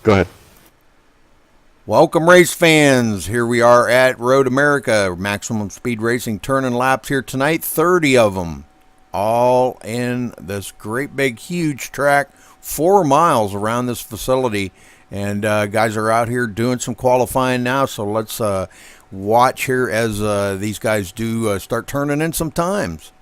Go ahead. Welcome, race fans. Here we are at Road America, Maximum Speed Racing, turning laps here tonight. 30 of them, all in this great big huge track, 4 miles around this facility. And guys are out here doing some qualifying now, so let's watch here as these guys do start turning in some times.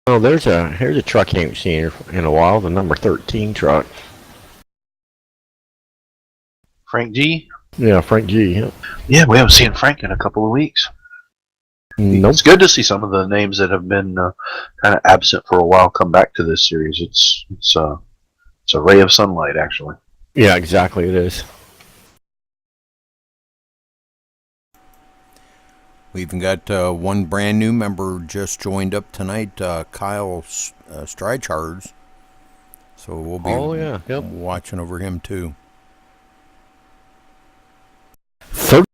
Oh, here's a truck you ain't seen in a while. The number 13 truck. Frank G. Yeah, Frank G. Yeah. Yeah, we haven't seen Frank in a couple of weeks. Nope. It's good to see some of the names that have been kind of absent for a while come back to this series. It's a ray of sunlight, actually. Yeah, exactly. It is. We even got one brand new member just joined up tonight, Kyle Strychards. So we'll be watching over him too. 30.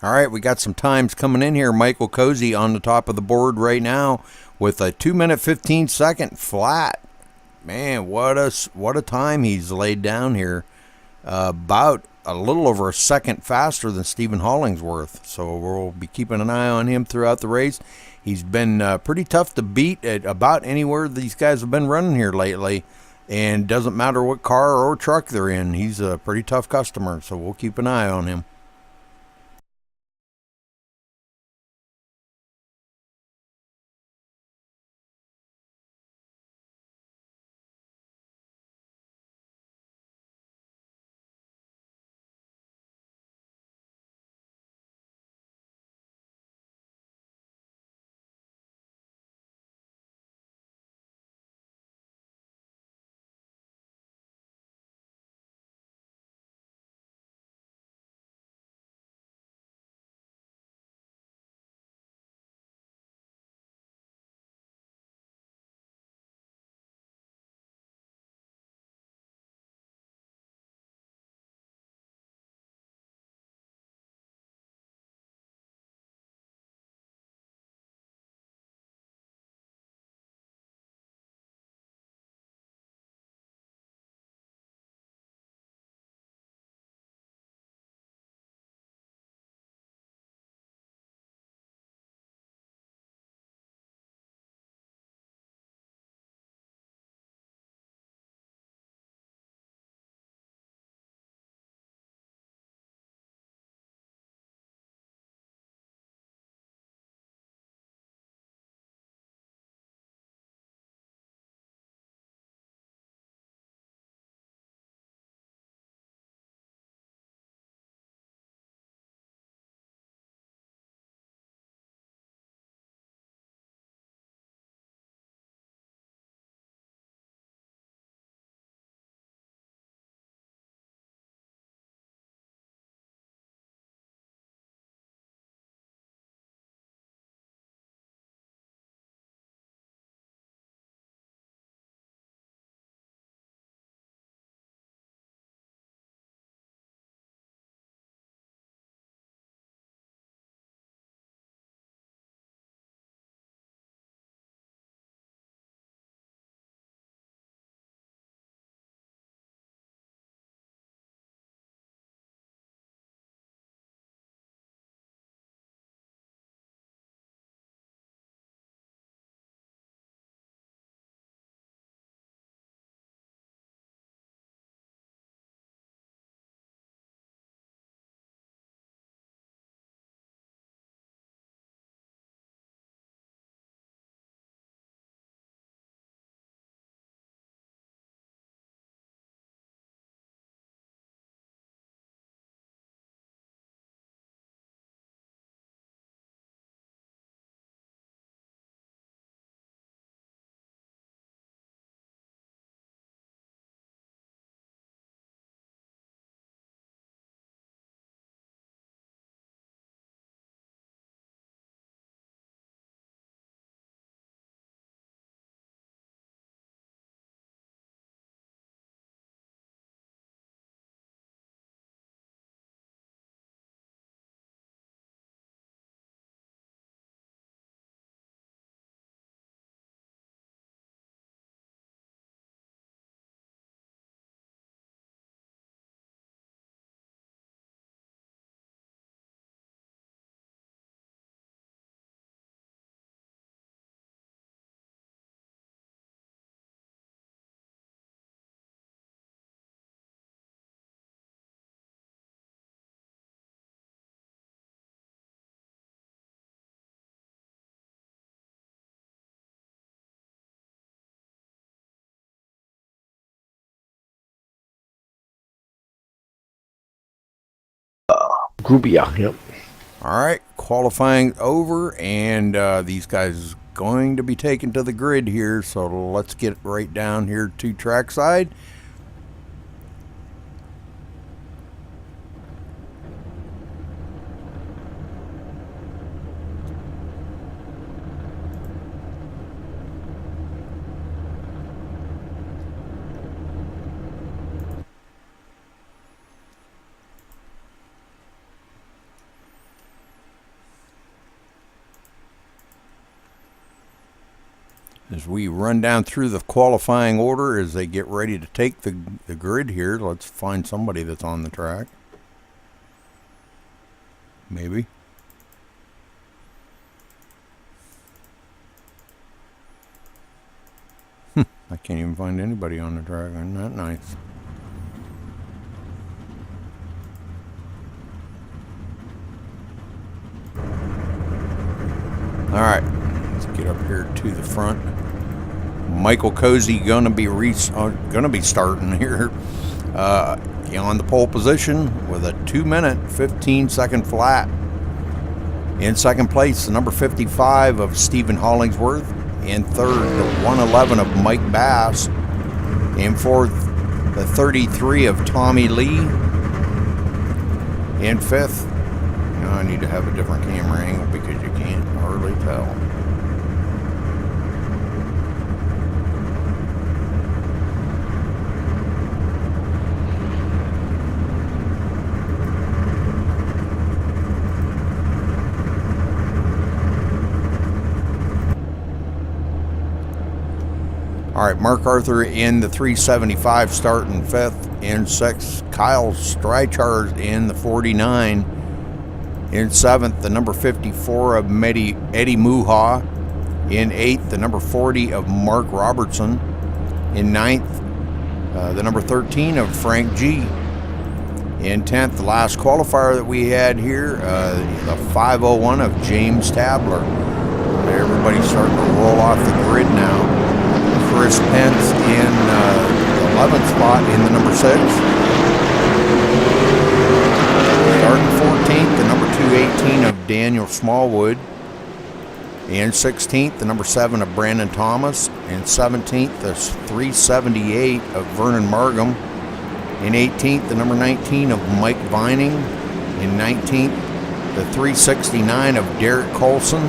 All right, we got some times coming in here. Michael Cozy on the top of the board right now with a 2-minute 15-second flat. Man, what a time he's laid down here. About a little over a second faster than Stephen Hollingsworth. So we'll be keeping an eye on him throughout the race. He's been pretty tough to beat at about anywhere these guys have been running here lately. And doesn't matter what car or truck they're in. He's a pretty tough customer, so we'll keep an eye on him. Grubia, yep. All right, qualifying over, and these guys going to be taken to the grid here. So let's get right down here to trackside. As we run down through the qualifying order as they get ready to take the grid here, let's find somebody that's on the track. Maybe. I can't even find anybody on the track. Isn't that nice? All right, let's get up here to the front. Michael Cozy gonna be starting here on the pole position with a 2-minute 15-second flat. In second place, the number 55 of Stephen Hollingsworth. In third, the 111 of Mike Bass. In fourth, the 33 of Tommy Lee. In fifth, I need to have a different camera angle because you can't hardly tell. All right, Mark Arthur in the 375 starting fifth. In sixth, Kyle Streichard in the 49. In seventh, the number 54 of Eddie Muha. In eighth, the number 40 of Mark Robertson. In ninth, the number 13 of Frank G. In 10th, the last qualifier that we had here, the 501 of James Tabler. Everybody's starting to roll off the grid now. Chris Pence in the 11th spot in the number 6. Starting 14th, the number 218 of Daniel Smallwood. In 16th, the number 7 of Brandon Thomas. In 17th, the 378 of Vernon Margam. In 18th, the number 19 of Mike Vining. In 19th, the 369 of Derek Colson.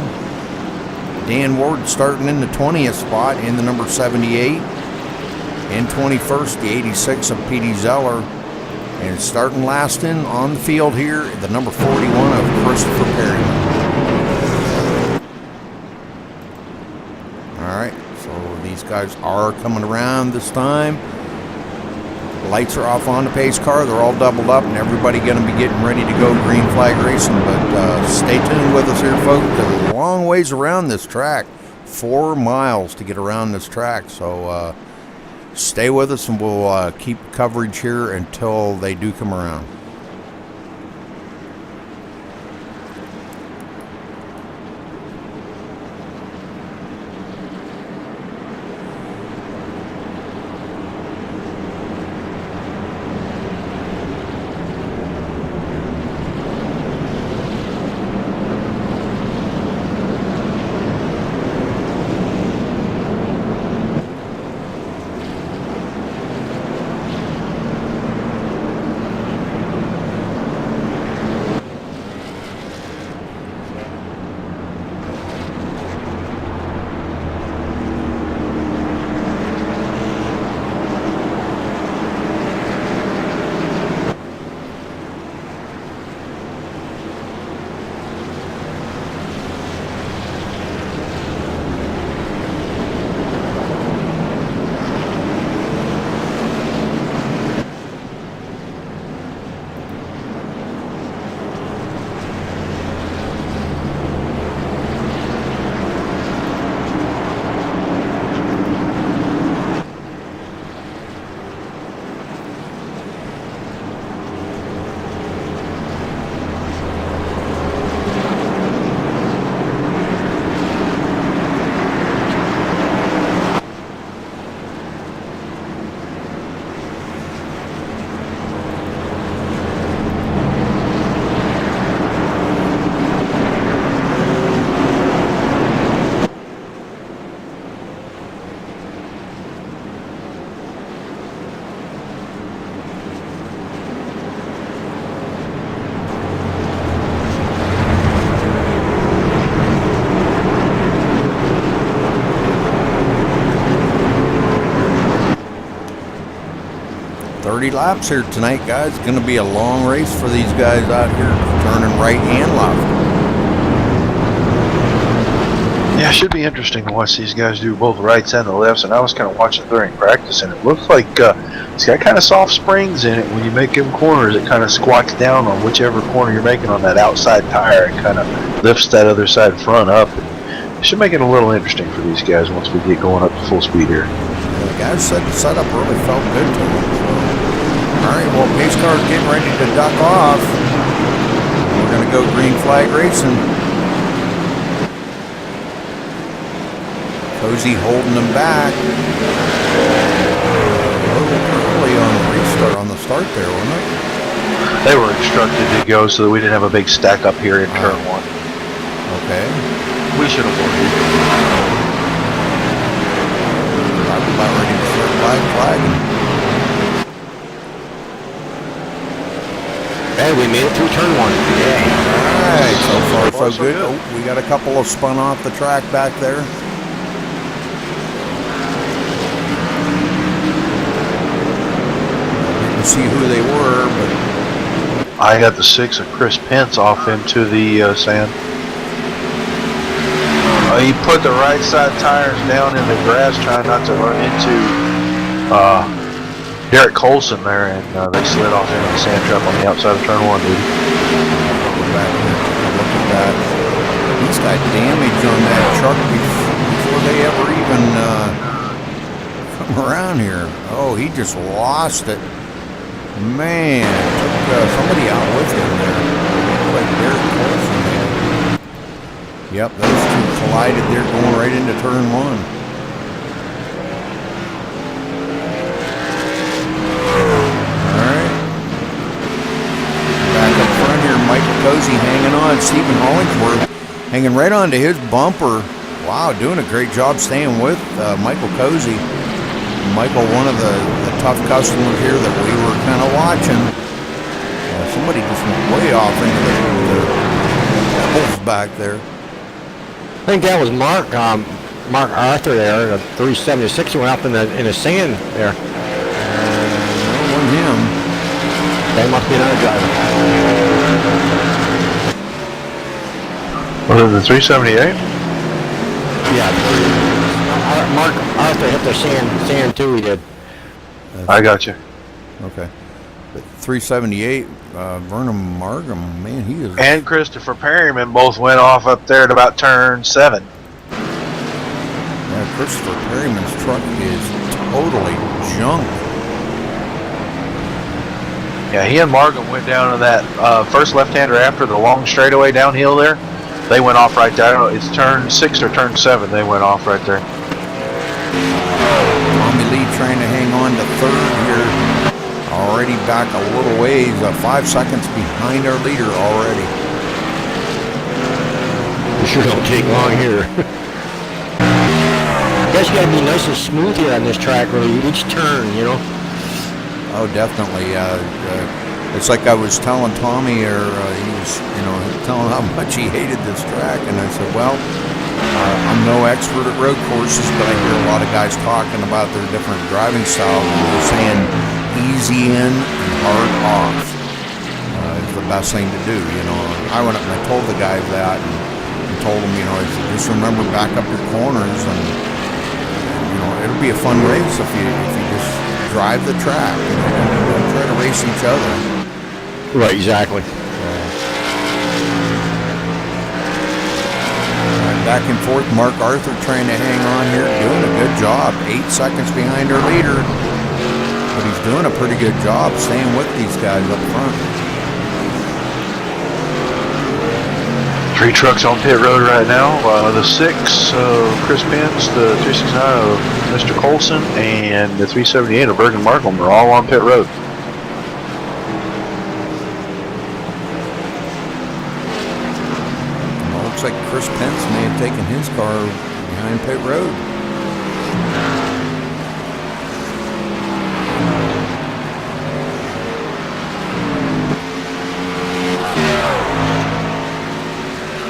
Dan Ward starting in the 20th spot in the number 78. In 21st, the 86 of Petey Zeller. And starting last in on the field here, the number 41 of Christopher Perry. All right, so these guys are coming around this time. Lights are off on the pace car. They're all doubled up, and everybody going to be getting ready to go green flag racing. But stay tuned with us here, folks. There's a long ways around this track. 4 miles to get around this track. So stay with us, and we'll keep coverage here until they do come around. Laps here tonight, guys. It's going to be a long race for these guys out here, turning right and left. Yeah, it should be interesting to watch these guys do both rights and the lefts. And I was kind of watching during practice, and it looks like it's got kind of soft springs in it. When you make them corners, it kind of squats down on whichever corner you're making on that outside tire, and kind of lifts that other side front up. It should make it a little interesting for these guys once we get going up to full speed here. guys said the setup really felt good to them. So. All right, well, pace car's getting ready to duck off. We're going to go green flag racing. Cozy holding them back. A little early on the restart, on the start there, wasn't it? They were instructed to go so that we didn't have a big stack up here in turn 1. Okay. We should have waited. I'm about ready to start flagging. Hey, we made it through turn 1. Yeah. Alright, so far so good. Oh, we got a couple of spun off the track back there. Didn't see who they were, but I got the 6 of Chris Pence off into the sand. He put the right side tires down in the grass, trying not to run into Derek Colson there, and they slid off into the sand trap on the outside of turn 1, dude. look at that. He's got damage on that truck before they ever even come around here. Oh, he just lost it. Man, took somebody out with him there. Like Derek Colson there. Yep, those two collided there going right into turn 1. Alright. Back up front here, Michael Cozy hanging on. Stephen Hollingsworth hanging right onto his bumper. Wow, doing a great job staying with Michael Cozy. Michael, one of the tough customers here that we were kind of watching. Somebody just went way off into the pebbles back there. I think that was Mark Arthur there, the 376. He went up in the sand there. It wasn't him. That must be another driver. Was it the 378? Yeah. Mark Arthur hit the sand too. He did. I got you. Okay. But 378, Vernon Markham, man, he is. And Christopher Perryman both went off up there at about turn 7. Yeah, Christopher Perryman's truck is totally junk. Yeah, he and Markham went down to that first left-hander after the long straightaway downhill there. They went off right there. I don't know, it's turn 6 or turn 7. They went off right there. Tommy Lee trying to hang on to third here. Already back a little ways, 5 seconds behind our leader already. It sure don't take long here. Guess you gotta be nice and smooth here on this track, really. Each turn, you know. Oh, definitely. It's like I was telling Tommy, or he was, telling how much he hated this track, and I said, well, I'm no expert at road courses, but I hear a lot of guys talking about their different driving styles, and they're saying easy in and hard off is the best thing to do. I went up and I told the guys that, and told them, I said, just remember, back up your corners, and it'll be a fun race if you just drive the track. Don't try to race each other. Right, exactly. Back and forth, Mark Arthur trying to hang on here, doing a good job. 8 seconds behind our leader. But he's doing a pretty good job staying with these guys up front. 3 trucks on pit road right now. The 6 of Chris Pence, the 369 of Mr. Colson, and the 378 of Bergen Markham are all on pit road. Well, looks like Chris Pence may have taken his car behind pit road.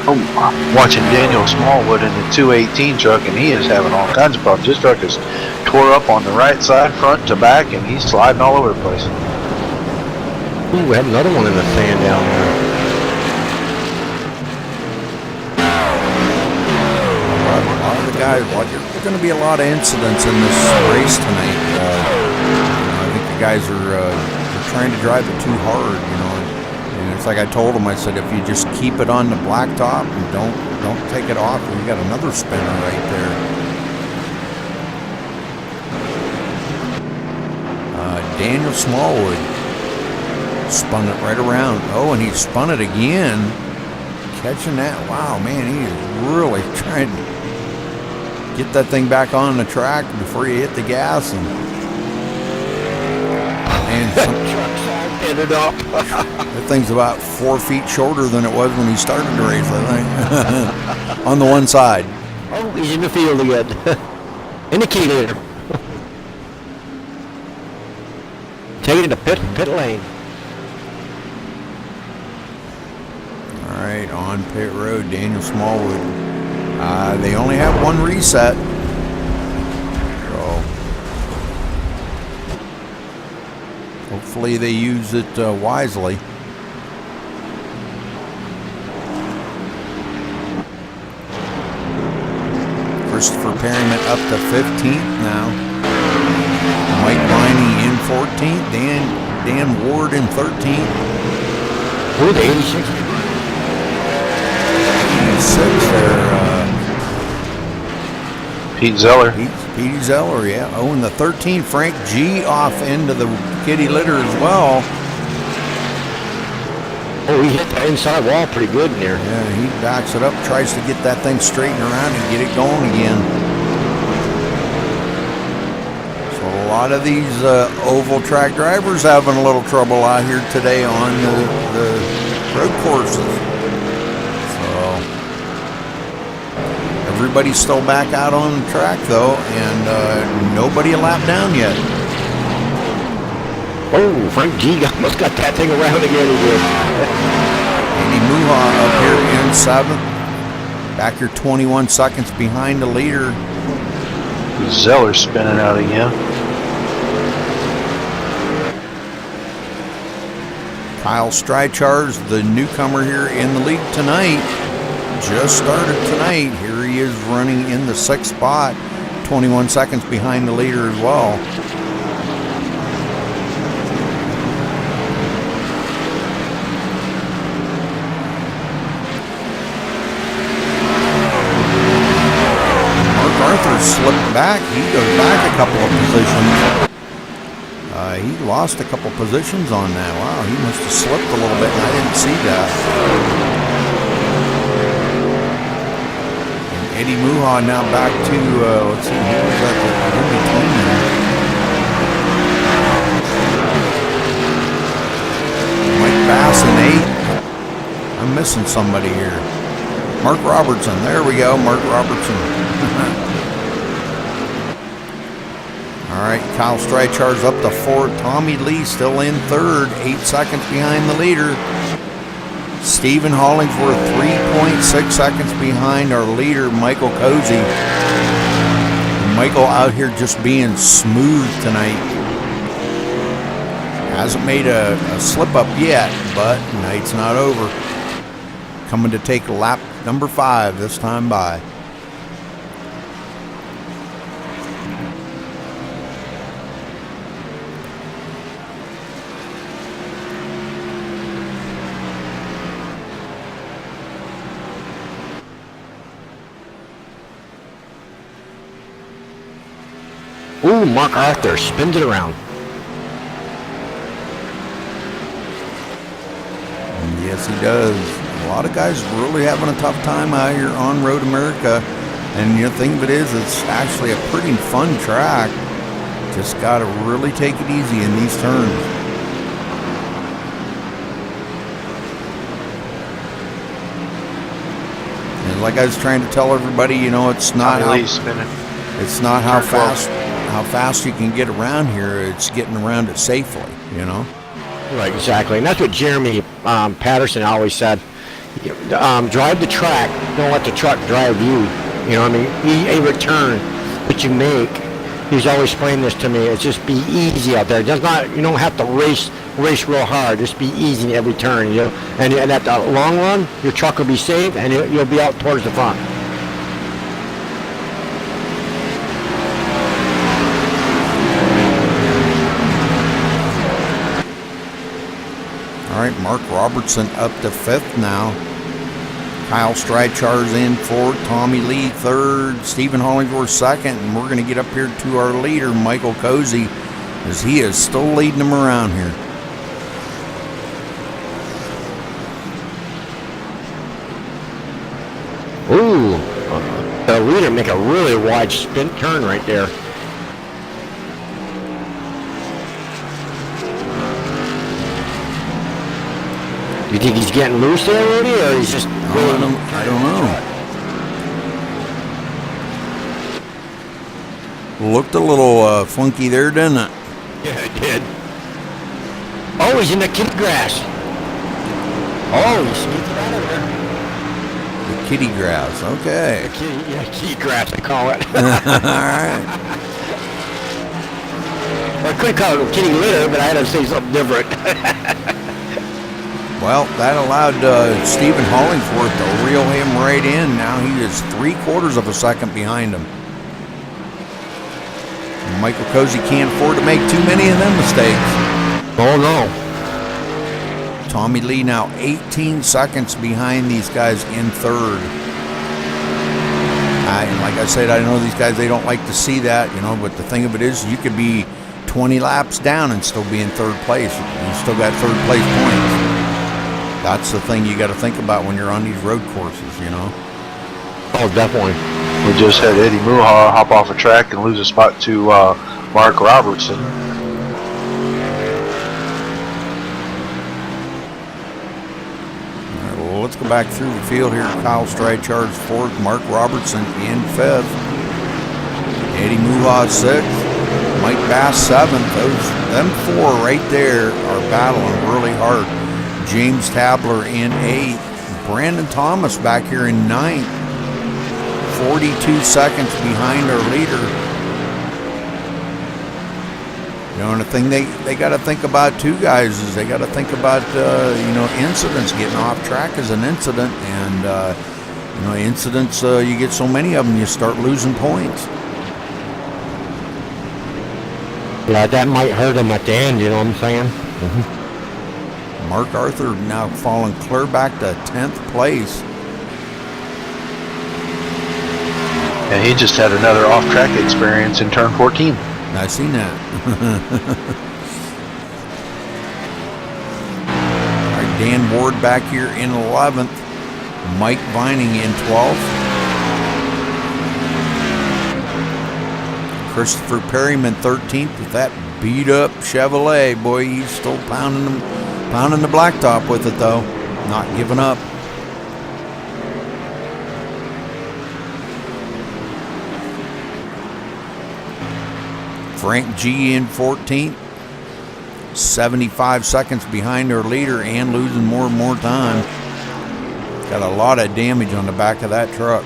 I'm watching Daniel Smallwood in the 218 truck, and he is having all kinds of problems. His truck is tore up on the right side, front to back, and he's sliding all over the place. Ooh, we have another one in the sand down there. A lot of the guys, there's going to be a lot of incidents in this race tonight. I think the guys are trying to drive it too hard, And it's like I told them, I said, if you just keep it on the blacktop and don't take it off, we got another spinner right there. Daniel Smallwood. Spun it right around. Oh, and he spun it again. Catching that. Wow, man, he is really trying to get that thing back on the track before you hit the gas. And some, Ended up. that thing's about 4 feet shorter than it was when he started the race, I think. On the one side. Oh, he's in the field again. Indicator. Take it to pit lane. All right, on pit road, Daniel Smallwood. They only have one reset. So hopefully they use it wisely. Christopher Perryman up to 15th now. Mike Viney in 14th. Dan Ward in 13th. Who the 86? 86 there. Pete Zeller. Pete Zeller, yeah. Oh, and the 13, Frank G off into the kitty litter as well. Oh, he hit the inside wall pretty good in there. Yeah, he backs it up, tries to get that thing straightened around and get it going again. So a lot of these oval track drivers having a little trouble out here today on the road courses. Everybody's still back out on the track, though, and nobody a lap down yet. Oh, Frank G almost got that thing around again. He did. Andy Muha up here in 7th. Back here 21 seconds behind the leader. Zeller spinning out again. Kyle Streichars, the newcomer here in the league tonight. Just started tonight. Here he is running in the 6th spot, 21 seconds behind the leader as well. Mark Arthur slipped back. He goes back a couple of positions. He lost a couple positions on that. Wow, he must have slipped a little bit, and I didn't see that. Eddie Muha now back to, let's see, who was that in between there? Mike Bass in 8th. I'm missing somebody here. Mark Robertson. There we go, Mark Robertson. All right, Kyle Streichars up to 4th. Tommy Lee still in 3rd, 8 seconds behind the leader. Stephen Hollingsworth 3.6 seconds behind our leader, Michael Cozy. Michael out here just being smooth tonight. Hasn't made a slip up yet, but night's not over. Coming to take lap number 5 this time by. Ooh, Mark Arthur spins it around. Yes, he does. A lot of guys really having a tough time out here on Road America. And the thing of it is, it's actually a pretty fun track. Just got to really take it easy in these turns. And like I was trying to tell everybody, it's not how fast you can get around here. It's getting around it safely, Right, exactly. And that's what Jeremy Patterson always said. Drive the track. Don't let the truck drive you. A return that you make. He's always explained this to me. It's just be easy out there. You don't have to race real hard. Just be easy in every turn. And at the long run, your truck will be safe, and you'll be out towards the front. All right, Mark Robertson up to 5th now. Kyle Streichars in 4th. Tommy Lee 3rd. Stephen Hollingsworth 2nd. And we're going to get up here to our leader, Michael Cozy, as he is still leading them around here. Ooh, the leader make a really wide spin turn right there. Do you think he's getting loose there already, or he's just going? I don't know. Looked a little funky there, didn't it? Yeah, it did. Oh, he's in the kitty grass. Oh, he's sneaking out of there. The kitty grass, okay. Kitty grass, I call it. Alright. Well, I could call it kitty litter, but I had to say something different. Well, that allowed Stephen Hollingsworth to reel him right in. Now he is 3/4 of a second behind him. And Michael Cozy can't afford to make too many of them mistakes. Oh, no. Tommy Lee now 18 seconds behind these guys in third. And like I said, I know these guys, they don't like to see that, you know, but the thing of it is you could be 20 laps down and still be in third place. You still got third place points. That's the thing you got to think about when you're on these road courses, you know. Oh, definitely. We just had Eddie Muha hop off a track and lose a spot to Mark Robertson. Let's go back through the field here. Kyle Stride charged fourth. Mark Robertson in fifth. Eddie Muha sixth. Mike Bass seventh. Them four right there are battling really hard. James Tabler in eighth. Brandon Thomas back here in ninth. 42 seconds behind our leader. You know, and the thing they got to think about too, guys, is they got to think about, you know, incidents. Getting off track is an incident, and, you know, incidents, you get so many of them, you start losing points. Yeah, that might hurt him at the end, you know what I'm saying? Mark Arthur now falling clear back to 10th place. And he just had another off-track experience in turn 14. I seen that. All right, Dan Ward back here in 11th. Mike Vining in 12th. Christopher Perryman 13th with that beat-up Chevrolet. Boy, he's still pounding the blacktop with it, though. Not giving up. Frank G in 14th, 75 seconds behind our leader and losing more and more time. Got a lot of damage on the back of that truck.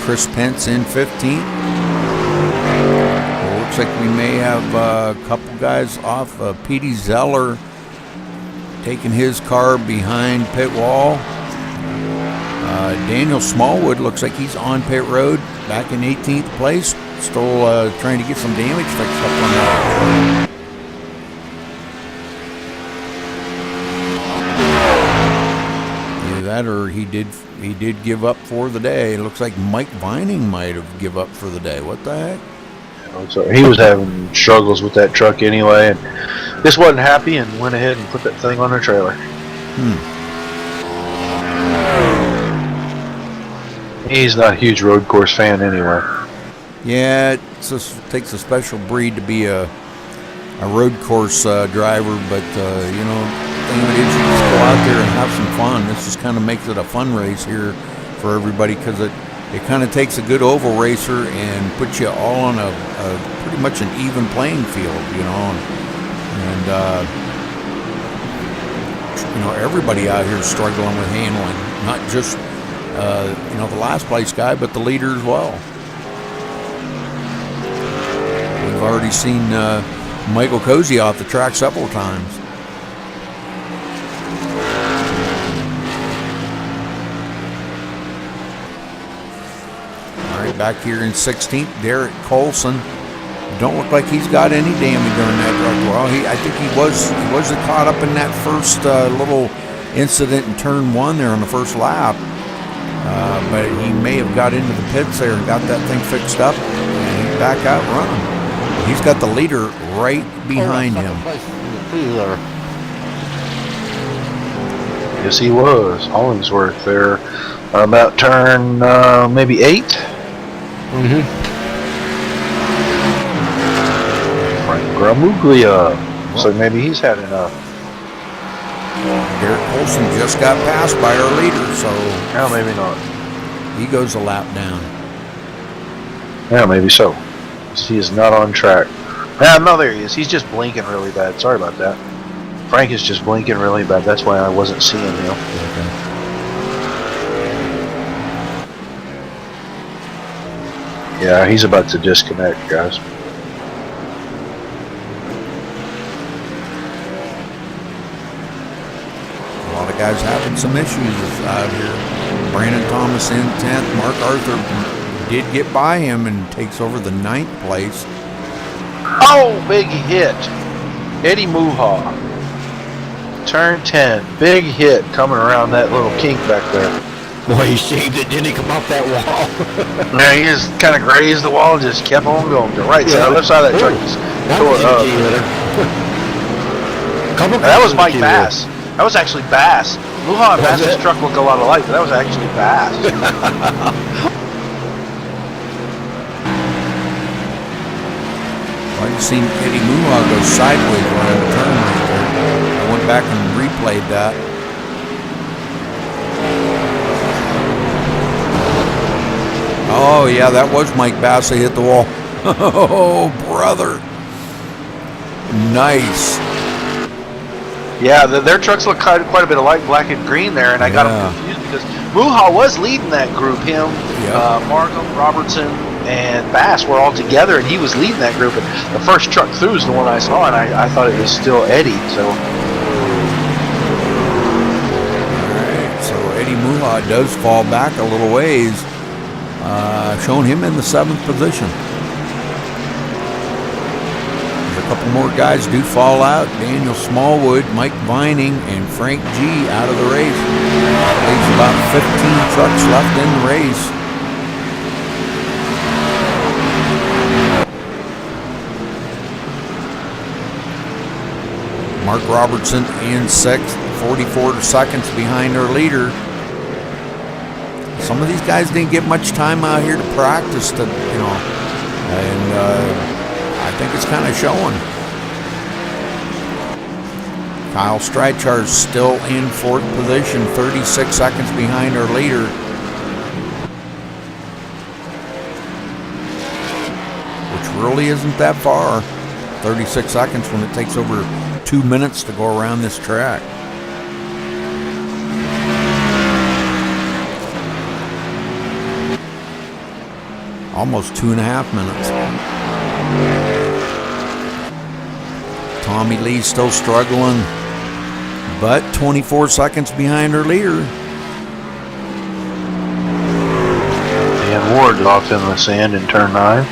Chris Pence in 15th. Well, looks like we may have a couple guys off. Petey Zeller taking his car behind pit wall. Daniel Smallwood looks like he's on pit road back in 18th place. Still trying to get some damage fixed up on that. Either that or he did give up for the day. It looks like Mike Vining might have give up for the day. What the heck? So he was having struggles with that truck anyway, and just wasn't happy and went ahead and put that thing on their trailer. He's not a huge road course fan anyway. Yeah, it just takes a special breed to be a road course driver, but you know, the thing of it is, you just go out there and have some fun. This just kind of makes it a fun race here for everybody, because it kind of takes a good oval racer and puts you all on a pretty much an even playing field, you know. And you know, everybody out here is struggling with handling, not just you know, the last place guy, but the leader as well. We've already seen Michael Cozy off the track several times. All right, back here in 16th, Derek Colson. Don't look like he's got any damage on that truck. Well, I think he was caught up in that first little incident in turn 1 there on the first lap. But he may have got into the pits there and got that thing fixed up, and he's back out running. He's got the leader right behind him. Yes, he was. Hollingsworth there. About turn maybe 8. Frank Gramuglia. So maybe he's had enough. Derek Olson just got passed by our leader, so No, maybe not. he goes a lap down. Yeah, maybe so. He is not on track. No, there he is. He's just blinking really bad. Sorry about that. Frank is just blinking really bad. That's why I wasn't seeing him. Yeah, he's about to disconnect, guys. A lot of guys having some issues out here. Brandon Thomas in 10th. Mark Arthur did get by him and takes over the 9th place. Oh, big hit. Eddie Muha. Turn 10. Big hit coming around that little kink back there. Boy, he saved it. Didn't he come off that wall? Yeah, he just kind of grazed the wall and just kept on going. The right side, left side of that truck just tore it up. That was Mike Bass. That was actually Bass. Muha and Bass's truck look a lot alike, but that was actually Bass. I've seen Eddie Muha go sideways around the turn right there. I went back and replayed that. Oh, yeah, that was Mike Bass that hit the wall. Oh, brother. Nice. Yeah, their trucks look quite a bit alike, black and green there, and I got them confused because Muha was leading that group. Him, Markham, Robertson, and Bass were all together, and he was leading that group. And the first truck through is the one I saw, and I thought it was still Eddie. So, all right, so Eddie Muha does fall back a little ways, showing him in the 7th position. A couple more guys do fall out. Daniel Smallwood, Mike Vining, and Frank G out of the race. That leaves about 15 trucks left in the race. Mark Robertson in 6th, 44 seconds behind our leader. Some of these guys didn't get much time out here to practice, and I think it's kind of showing. Kyle Streichard's still in 4th position, 36 seconds behind our leader. Which really isn't that far. 36 seconds when it takes over 2 minutes to go around this track. Almost 2.5 minutes. Tommy Lee's still struggling, but 24 seconds behind her leader. Dan Ward off in the sand in turn 9.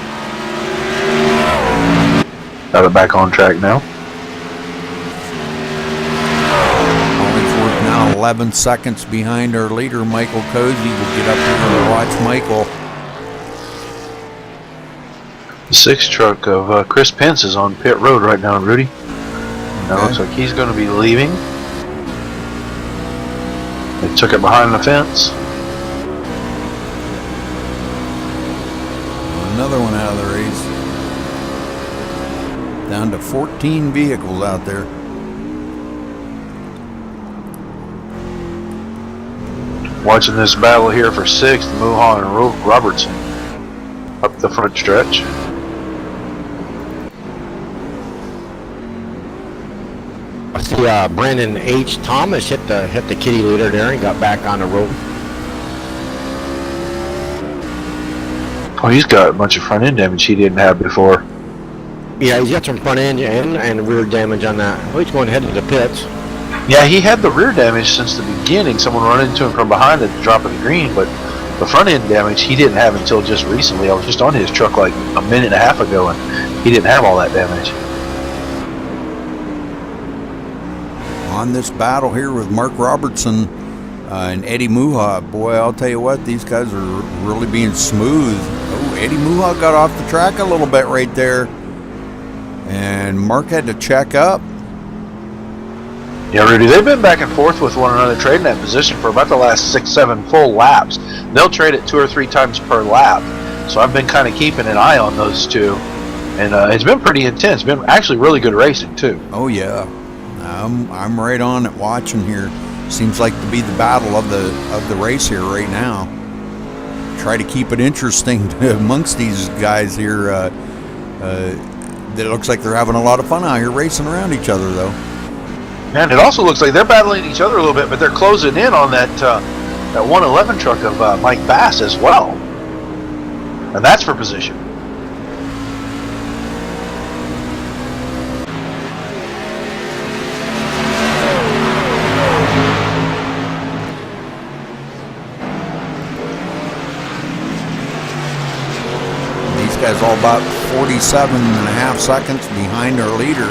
Got it back on track now. Hollingsworth now 11 seconds behind our leader, Michael Cozy. Will get up here to watch Michael. The 6th truck of Chris Pence is on pit road right now, Rudy. Now looks like he's going to be leaving. They took it behind the fence. Another one out of the race. Down to 14 vehicles out there. Watching this battle here for 6th, Muha and Robertson up the front stretch. I see Brandon H. Thomas hit the kitty leader there and got back on the road. Oh, he's got a bunch of front end damage he didn't have before. Yeah, he's got some front end and rear damage on that. Oh, he's going ahead to the pits. Yeah, he had the rear damage since the beginning. Someone run into him from behind at the drop of the green, but the front end damage he didn't have until just recently. I was just on his truck like a minute and a half ago, and he didn't have all that damage. on this battle here with Mark Robertson and Eddie Muha. Boy, I'll tell you what, these guys are really being smooth. Oh, Eddie Muha got off the track a little bit right there. And Mark had to check up. Yeah, Rudy, they've been back and forth with one another, trading that position for about the last 6-7 full laps. They'll trade it 2 or 3 times per lap. So I've been kind of keeping an eye on those two. And it's been pretty intense. Been actually really good racing, too. Oh, yeah. I'm right on it watching here. Seems like to be the battle of the race here right now. Try to keep it interesting amongst these guys here. It looks like they're having a lot of fun out here racing around each other, though. And it also looks like they're battling each other a little bit, but they're closing in on that 111 truck of Mike Bass as well. And that's for position. These guys all about 47.5 seconds behind our leader.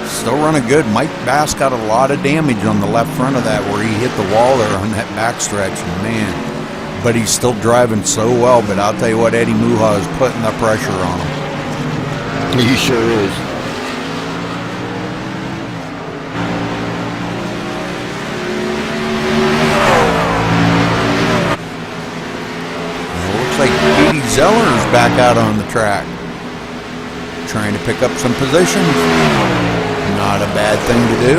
Still running good. Mike Bass got a lot of damage on the left front of that where he hit the wall there on that backstretch. Man, but he's still driving so well. But I'll tell you what, Eddie Muha is putting the pressure on him. He sure is. It looks like Katie Zeller is back out on the track, trying to pick up some positions. Not a bad thing to do.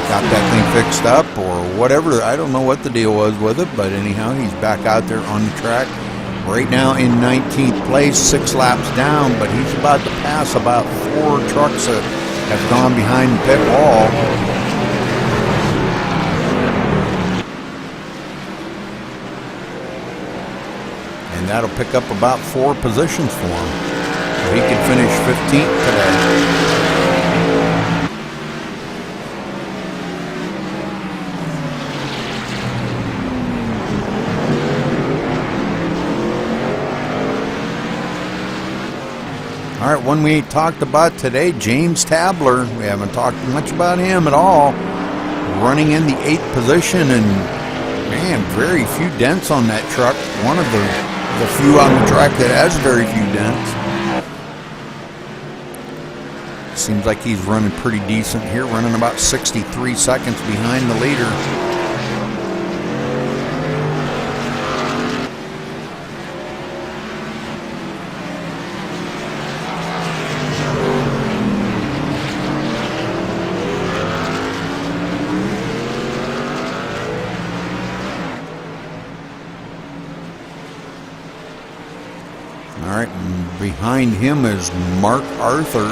Got that thing fixed up or whatever. I don't know what the deal was with it, but anyhow, he's back out there on the track. Right now in 19th place, 6 laps down, but he's about to pass about 4 trucks that have gone behind the pit wall. And that'll pick up about 4 positions for him. So he could finish 15th today. All right, one we ain't talked about today, James Tabler. We haven't talked much about him at all. Running in the 8th position, and man, very few dents on that truck. One of the few on the track that has very few dents. Seems like he's running pretty decent here, running about 63 seconds behind the leader. All right, and behind him is Mark Arthur,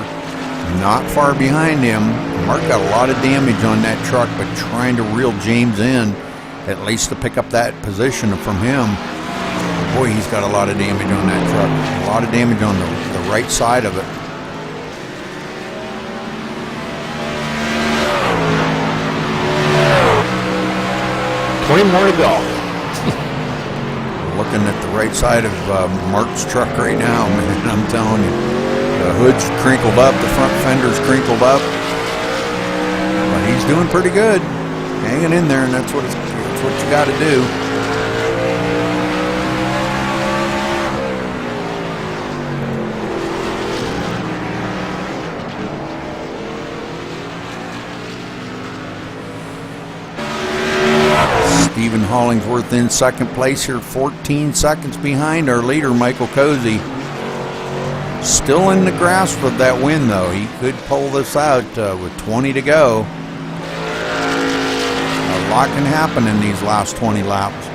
not far behind him. Mark got a lot of damage on that truck, but trying to reel James in, at least to pick up that position from him. Boy, he's got a lot of damage on that truck. A lot of damage on the right side of it. More to go. Looking at the right side of Mark's truck right now, man, I'm telling you. The hood's crinkled up, the front fender's crinkled up. But he's doing pretty good. Hanging in there, and that's what you got to do. Stephen Hollingsworth in second place here, 14 seconds behind our leader, Michael Cozy. Still in the grasp of that win, though. He could pull this out with 20 to go. A lot can happen in these last 20 laps.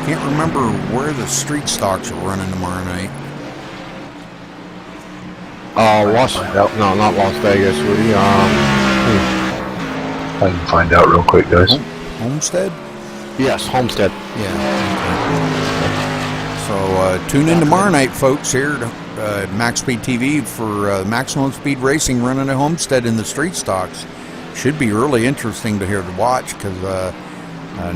Can't remember where the street stocks are running tomorrow night. No, not Las Vegas. I can find out real quick, guys. Homestead? Yes, Homestead. Yeah. So tune in tomorrow night, folks, here MaxSpeedTV for Maximum Speed Racing running at Homestead in the street stocks. Should be really interesting to hear to watch, because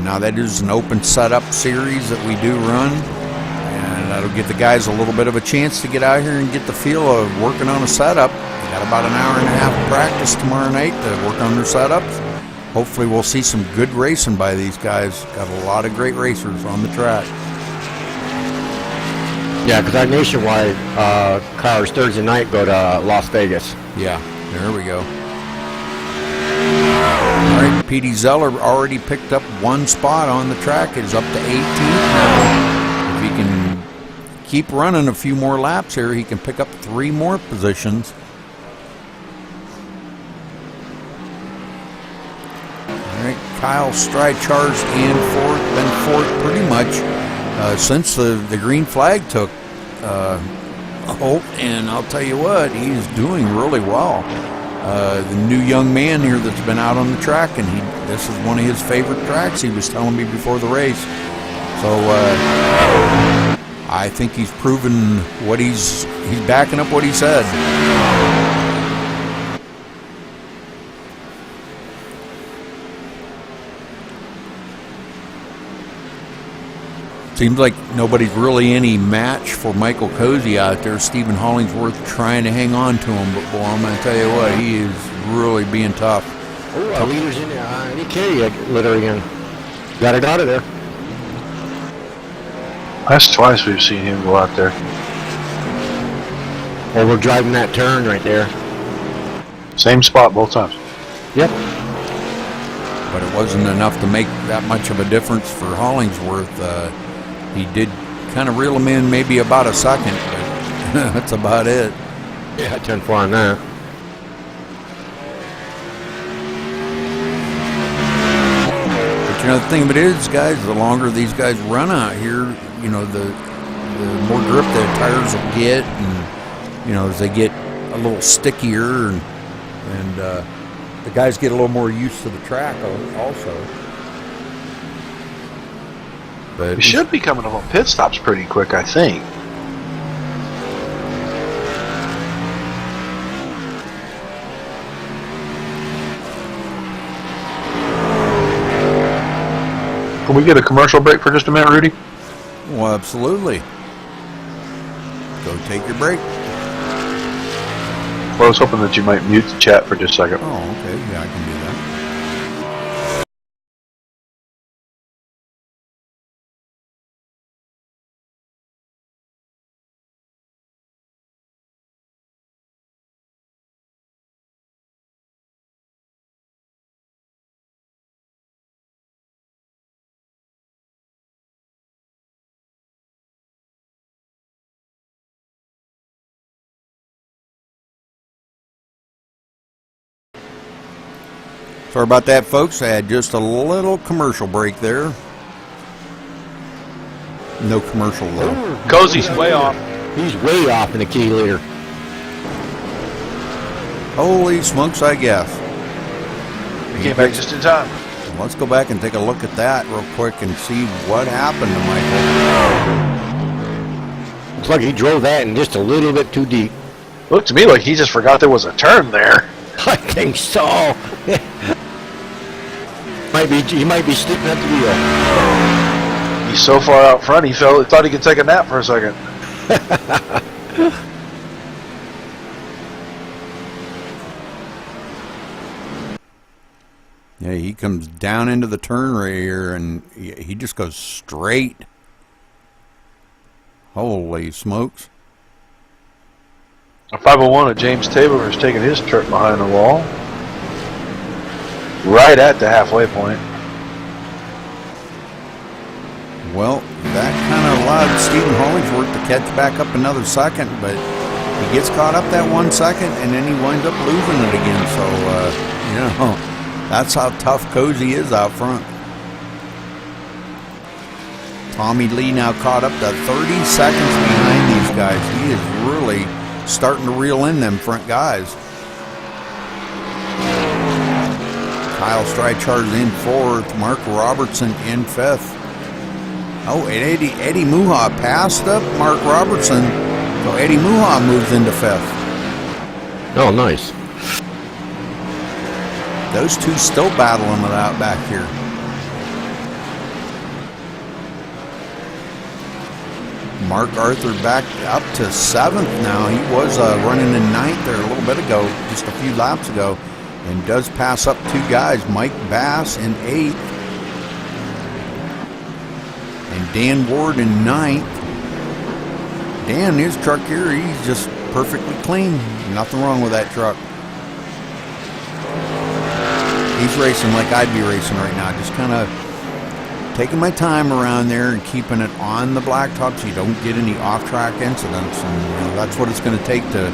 now that is an open setup series that we do run, and that'll give the guys a little bit of a chance to get out here and get the feel of working on a setup. They got about an hour and a half of practice tomorrow night to work on their setups. Hopefully we'll see some good racing by these guys. Got a lot of great racers on the track. Yeah, because our nationwide cars Thursday night go to Las Vegas. Yeah, there we go. All right, Petey Zeller already picked up one spot on the track. Is up to 18th now. If he can keep running a few more laps here, he can pick up 3 more positions. Kyle Strychar's in fourth, been fourth pretty much since the green flag took hold, and I'll tell you what, he's doing really well. The new young man here that's been out on the track, and this is one of his favorite tracks, he was telling me before the race. So I think he's proven what he's backing up what he said. Seems like nobody's really any match for Michael Cozy out there. Stephen Hollingsworth trying to hang on to him, but boy, I'm going to tell you what, he is really being tough. Oh, leaders in there. He carry litter again. Got it out of there. That's twice we've seen him go out there. Or we're driving that turn right there. Same spot both times. Yep. But it wasn't enough to make that much of a difference for Hollingsworth. He did kind of reel him in maybe about a second, but that's about it. Yeah, 10-4 on that. But you know, the thing of it is, guys, the longer these guys run out here, you know, the more grip the tires will get, and, you know, as they get a little stickier, and the guys get a little more used to the track also. But We should be coming up on pit stops pretty quick, I think. Can we get a commercial break for just a minute, Rudy? Well, absolutely. Go take your break. Well, I was hoping that you might mute the chat for just a second. Oh, okay. Yeah, I can do that. Sorry about that, folks. I had just a little commercial break there. No commercial, though. Cozy's way off. He's way off in the key leader. Holy smokes, I guess. He came back just in time. Well, let's go back and take a look at that real quick and see what happened to Michael. Looks like he drove that in just a little bit too deep. Looked to me like he just forgot there was a turn there. I think so. He might be sleeping at the wheel. He's so far out front, he thought he could take a nap for a second. Yeah, he comes down into the turn right here, and he just goes straight. Holy smokes. A 501 of James Tabor is taking his trip behind the wall. Right at the halfway point. Well, that kind of allowed Stephen Hollingsworth to catch back up another second, but he gets caught up that 1 second, and then he winds up losing it again. So, you know, that's how tough Cozy is out front. Tommy Lee now caught up to 30 seconds behind these guys. He is really starting to reel in them front guys. Kyle Strychar's in fourth. Mark Robertson in fifth. Oh, and Eddie Muha passed up Mark Robertson So Eddie Muha moves into 5th. Oh, nice. Those two still battling it out back here. Mark Arthur back up to 7th now. He was running in 9th there a little bit ago, just a few laps ago, and does pass up 2 guys. Mike Bass in 8th. And Dan Ward in 9th. Dan, his truck here, he's just perfectly clean. Nothing wrong with that truck. He's racing like I'd be racing right now, just kind of taking my time around there and keeping it on the blacktop so you don't get any off-track incidents. And that's what it's going to take to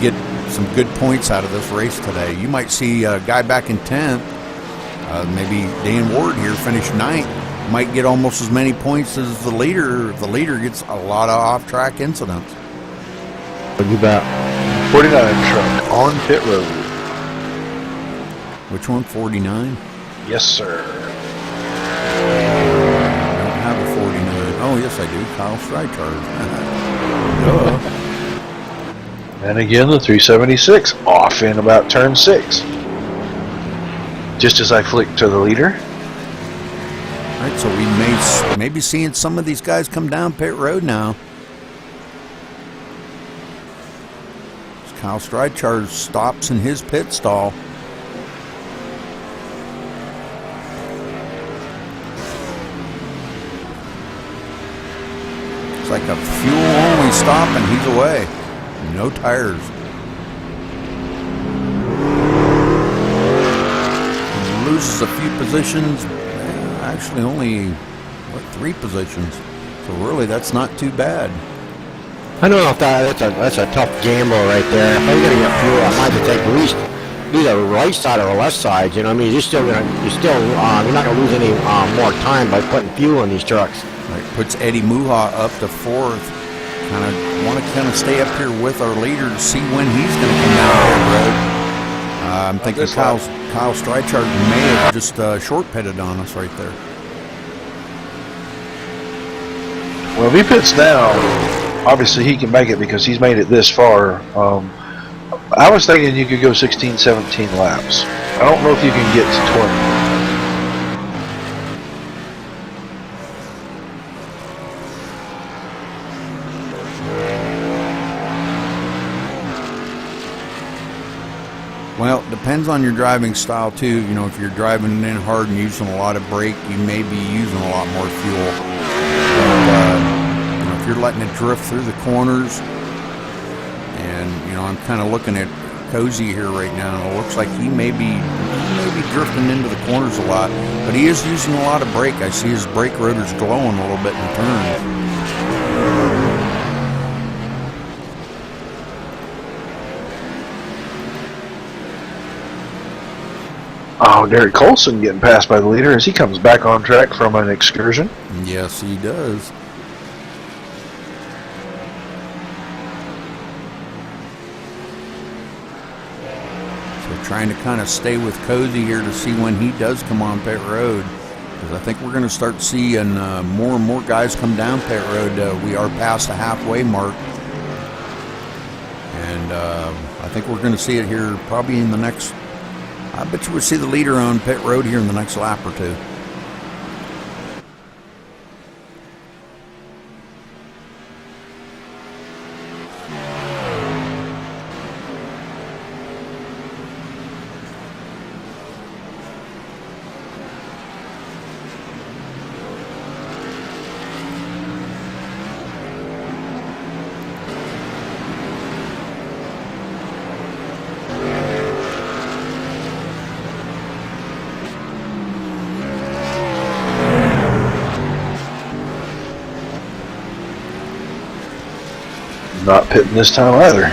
get some good points out of this race today. You might see a guy back in 10th, maybe Dan Ward here, finish 9th. Might get almost as many points as the leader. The leader gets a lot of off-track incidents. What you bet? 49 truck on pit road. Which one? 49? Yes, sir. I don't have a 49. Oh, yes, I do. Kyle Streichard. Duh. And again, the 376 off in about turn 6. Just as I flick to the leader. All right, so we may be seeing some of these guys come down pit road now. Kyle Streichard stops in his pit stall. It's like a fuel-only stop, and he's away. No tires. He loses a few positions. Actually, only, 3 positions. So really, that's not too bad. I don't know if that's a tough gamble right there. If I'm gonna get fuel, I might have to take at least either the right side or the left side. You know what I mean? You're not gonna lose any more time by putting fuel in these trucks. Right, puts Eddie Muha up to 4th. Want to stay up here with our leader to see when he's going to come down that road. I'm thinking Kyle Streichard may have just short pitted on us right there. Well, if he pits now, obviously he can make it because he's made it this far. I was thinking you could go 16, 17 laps. I don't know if you can get to 20. Well, it depends on your driving style too. You know, if you're driving in hard and using a lot of brake, you may be using a lot more fuel. But, if you're letting it drift through the corners, and I'm kind of looking at Cozy here right now, and it looks like he may be drifting into the corners a lot, but he is using a lot of brake. I see his brake rotors glowing a little bit in turns. Oh, Derek Colson getting passed by the leader as he comes back on track from an excursion. Yes, he does. So trying to kind of stay with Cozy here to see when he does come on pit road, because I think we're going to start seeing more and more guys come down pit road. We are past the halfway mark, and I think we're going to see it here probably in the next. I bet you we'll see the leader on pit road here in the next lap or two. Not pitting this time either. Nope.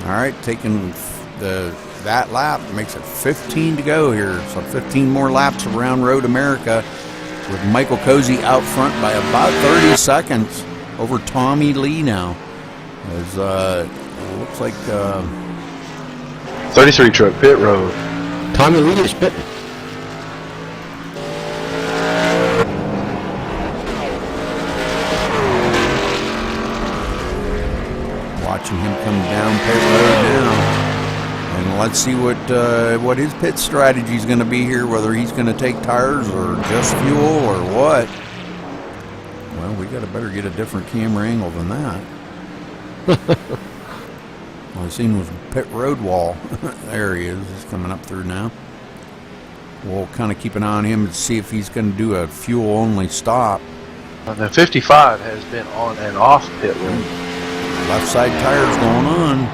All right, taking that lap makes it 15 to go here. So 15 more laps around Road America with Michael Cozy out front by about 30 seconds over Tommy Lee now. As Looks like 33 truck pit road. Tommy Lee is pitting. watching him come down pit road now. And let's see what his pit strategy is going to be here, whether he's going to take tires or just fuel or what. Well, we got to better get a different camera angle than that. All I seen was pit road wall. There he is. He's coming up through now. We'll kind of keep an eye on him to see if he's going to do a fuel-only stop. And the 55 has been on and off pit road. Left side tires going on.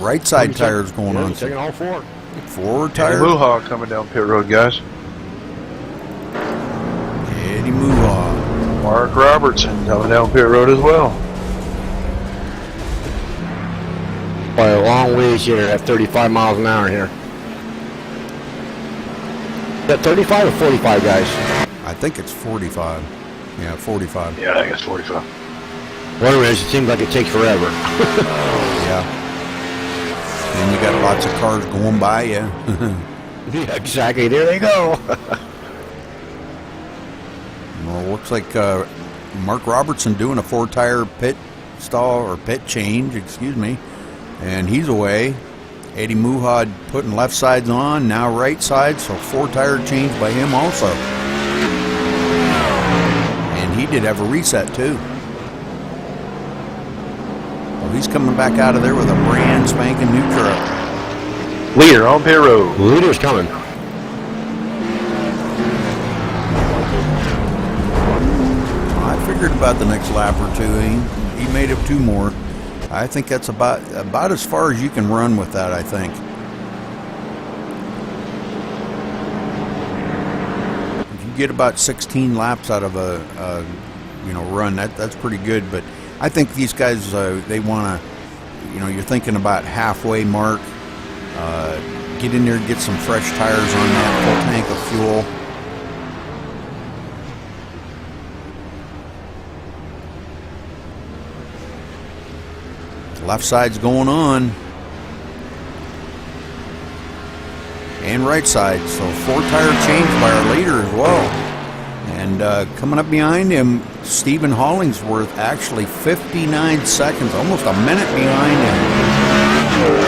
Right side tires going on. Taking all four. Forward tires. Eddie Muha coming down pit road, guys. Eddie Muha. Mark Robertson coming down pit road as well. By a long ways here at 35 miles an hour here. Is that 35 or 45, guys? I think it's 45. Yeah, 45. Yeah, I think it's 45. Whatever it is, it seems like it takes forever. Yeah. And you got lots of cars going by you. Yeah, exactly. There they go. Well, looks like Mark Robertson doing a 4-tire pit stall or pit change, excuse me, and he's away. Eddie Muha putting left sides on, now right side, so 4-tire change by him also. And he did have a reset too. Well, he's coming back out of there with a brand spanking new truck. Leader on pit road. Leader's coming. I figured about the next lap or two. He made up 2 more. I think that's about as far as you can run with that, I think. If you get about 16 laps out of a run, that's pretty good. But I think these guys, they want to, you're thinking about halfway mark. Get in there, get some fresh tires on that full tank of fuel. Left side's going on. And right side. So 4-tire change by our leader as well. And coming up behind him, Stephen Hollingsworth, actually 59 seconds, almost a minute behind him.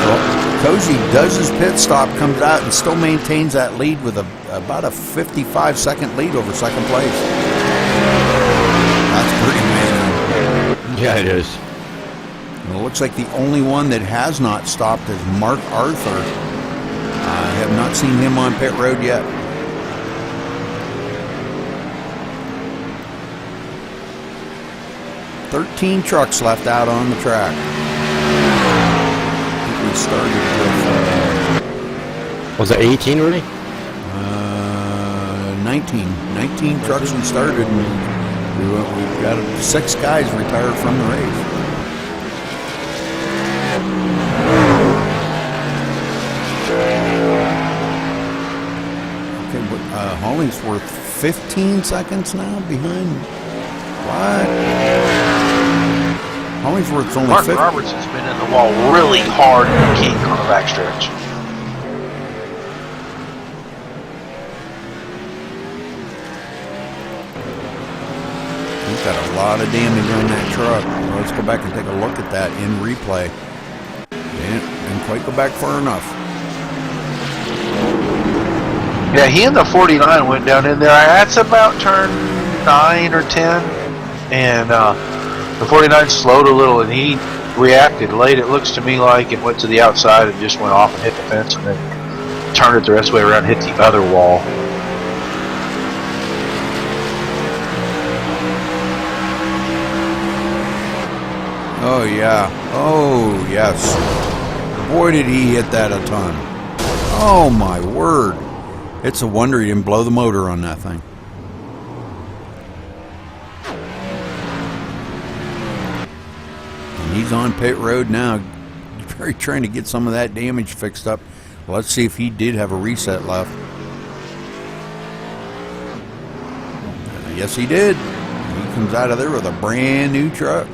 Well, Cozy does his pit stop, comes out, and still maintains that lead with about a 55-second lead over second place. That's pretty amazing. Yeah, it is. Well, it looks like the only one that has not stopped is Mark Arthur. I have not seen him on pit road yet. "13 trucks left out on the track." I think we started with... Was it 18 really? 19 trucks we started, and we've got 6 guys retired from the race. Hollingsworth 15 seconds now behind. What? Hollingsworth's only Mark 50. Robertson's been in the wall really hard in the kink on the backstretch. He's got a lot of damage on that truck. Well, let's go back and take a look at that in replay. Didn't quite go back far enough. Yeah, he and the 49 went down in there. That's about turn 9 or 10. And the 49 slowed a little, and he reacted late, it looks to me like, and went to the outside and just went off and hit the fence, and then turned it the rest of the way around and hit the other wall. Oh, yeah. Oh, yes. Boy, did he hit that a ton. Oh, my word. It's a wonder he didn't blow the motor on that thing. And he's on pit road now, trying to get some of that damage fixed up. Let's see if he did have a reset left. Yes, he did. He comes out of there with a brand new truck.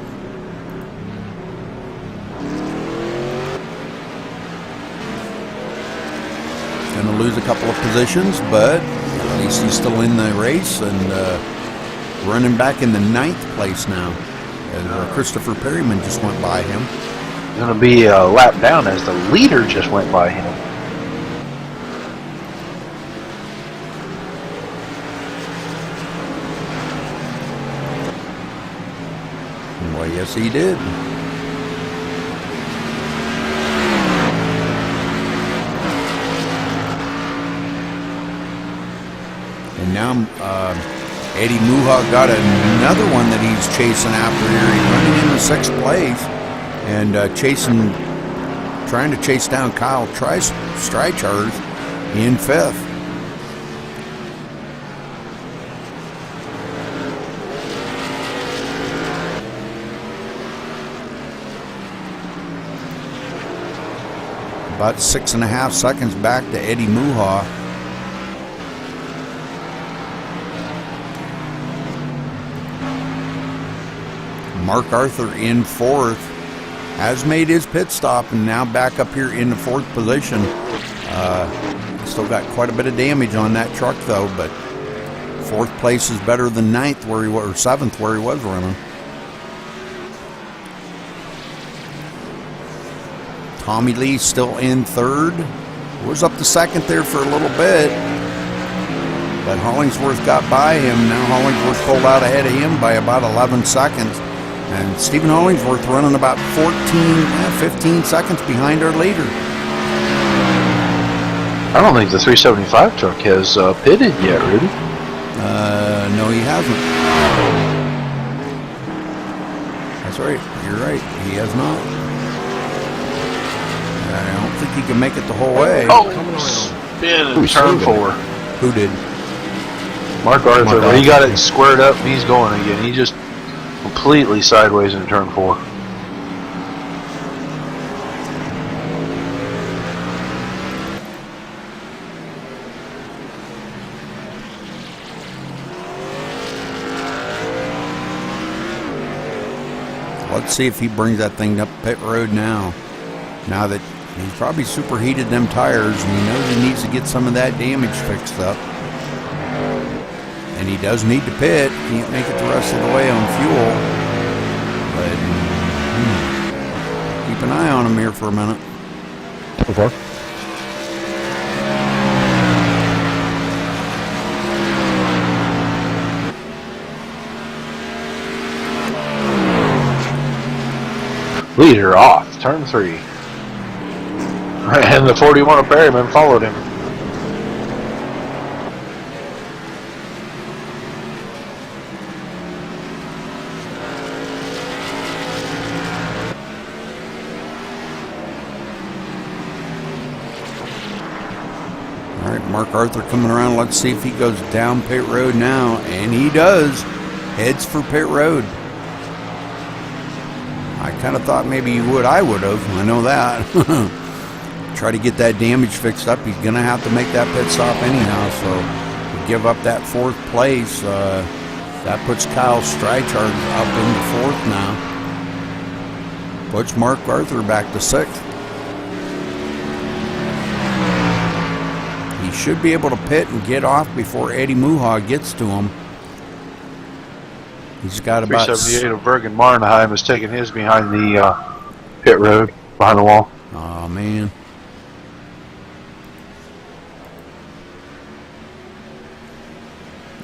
going to lose a couple of positions, but at least he's still in the race and running back in the 9th place now. As Christopher Perryman just went by him. Going to be a lap down as the leader just went by him. Well, yes, he did. And now Eddie Muha got another one that he's chasing after here. He's running in the 6th place and trying to chase down Kyle Streichard in 5th. About 6.5 seconds back to Eddie Muha. Mark Arthur in 4th has made his pit stop and now back up here in the 4th position. Still got quite a bit of damage on that truck though, but 4th place is better than 9th where he was, or 7th where he was running. Tommy Lee still in 3rd. Was up to 2nd there for a little bit, but Hollingsworth got by him. Now Hollingsworth pulled out ahead of him by about 11 seconds. And Stephen Hollingsworth running about 15 seconds behind our leader. I don't think the 375 truck has pitted yet, Rudy. No, he hasn't. That's right. You're right. He has not. I don't think he can make it the whole way. Oh, spin and turn 4. Who did? Mark Arthur. Well, he got it squared up and he's going again. He just completely sideways in turn 4. Let's see if he brings that thing up pit road now. Now that he's probably superheated them tires and he knows he needs to get some of that damage fixed up. And he does need to pit. Can't make it the rest of the way on fuel. But keep an eye on him here for a minute. Okay. Leader off, turn 3. And the 41 of Perryman followed him. Mark Arthur coming around. Let's see if he goes down pit road now. And he does. Heads for pit road. I kind of thought maybe he would. I would have. I know that. Try to get that damage fixed up. He's going to have to make that pit stop anyhow. So to give up that 4th place, that puts Kyle Streichard up into 4th now. Puts Mark Arthur back to 6th. He should be able to pit and get off before Eddie Muha gets to him. He's got about 378 of Bergen Marnheim is taking his behind the pit road, behind the wall. Oh, man.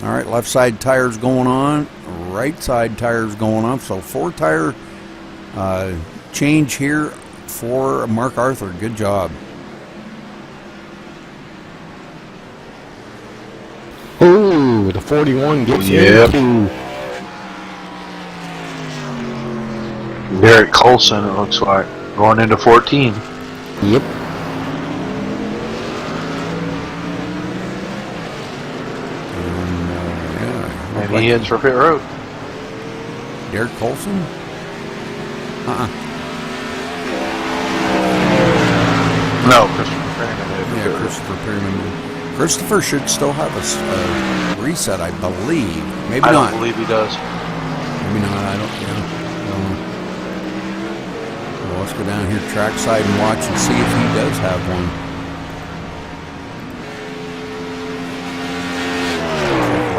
All right, left side tires going on, right side tires going on. So 4-tire change here for Mark Arthur. Good job. Ooh, the 41 gets into Derek Colson, it looks like, going into 14. Yep. And he heads for pit road. Derek Colson? No, Christopher Perryman. Yeah, Christopher Perryman. Christopher should still have a reset, I believe. Maybe I not. don't believe he does. Maybe not. I don't. Yeah. Well, let's go down here trackside and watch and see if he does have one.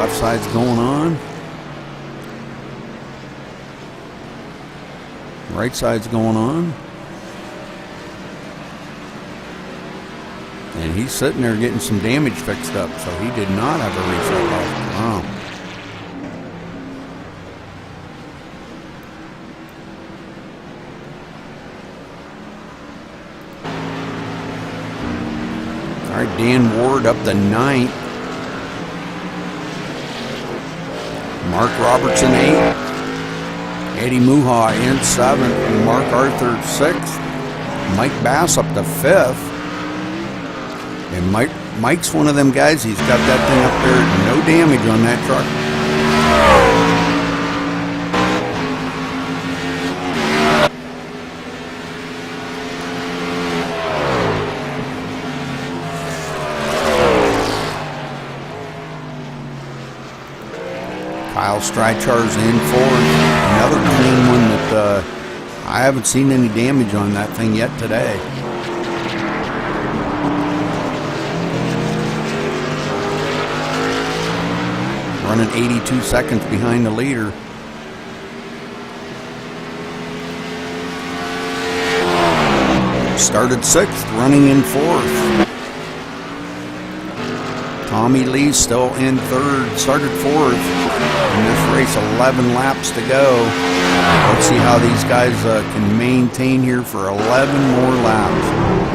Left side's going on. Right side's going on. And he's sitting there getting some damage fixed up, so he did not have a reset off. Wow. All right, Dan Ward up to 9th. Mark Robertson 8th. Eddie Muha in 7th. And Mark Arthur 6th. Mike Bass up to 5th. And Mike's one of them guys, he's got that thing up there, no damage on that truck. Kyle Strychar's in 4th. Another clean one that I haven't seen any damage on that thing yet today. Running 82 seconds behind the leader. Started 6th, running in 4th. Tommy Lee still in 3rd, started 4th. In this race, 11 laps to go. Let's see how these guys can maintain here for 11 more laps.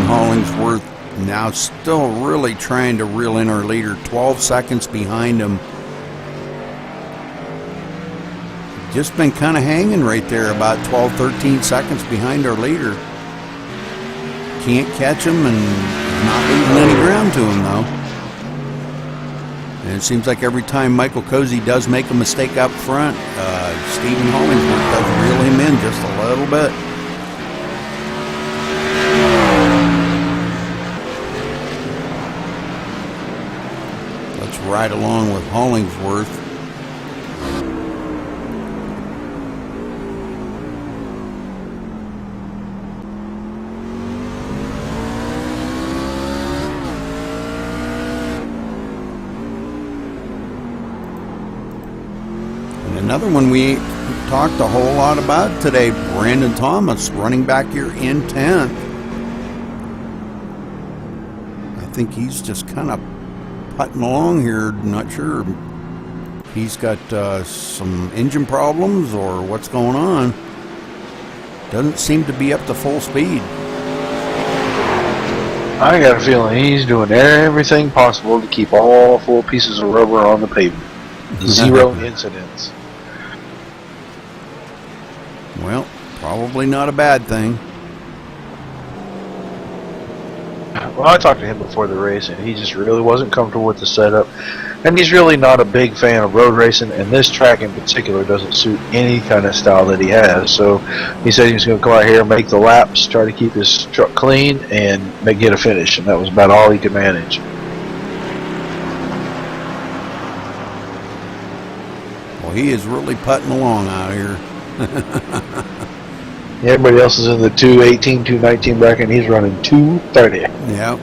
Hollingsworth now still really trying to reel in our leader, 12 seconds behind him. Just been kind of hanging right there, about 12, 13 seconds behind our leader. Can't catch him and not losing any ground to him though. And it seems like every time Michael Cozy does make a mistake up front, Stephen Hollingsworth does reel him in just a little bit. Right along with Hollingsworth. And another one we talked a whole lot about today, Brandon Thomas, running back here in 10th. I think he's just kind of putting along here, not sure. He's got some engine problems or what's going on. Doesn't seem to be up to full speed. I got a feeling he's doing everything possible to keep all 4 pieces of rubber on the pavement. 0 incidents. Well, probably not a bad thing. Well, I talked to him before the race, and he just really wasn't comfortable with the setup. And he's really not a big fan of road racing, and this track in particular doesn't suit any kind of style that he has. So he said he was going to come out here, make the laps, try to keep his truck clean, and get a finish. And that was about all he could manage. Well, he is really putting along out here. Everybody else is in the 218, 219 bracket, and he's running 230. Yep.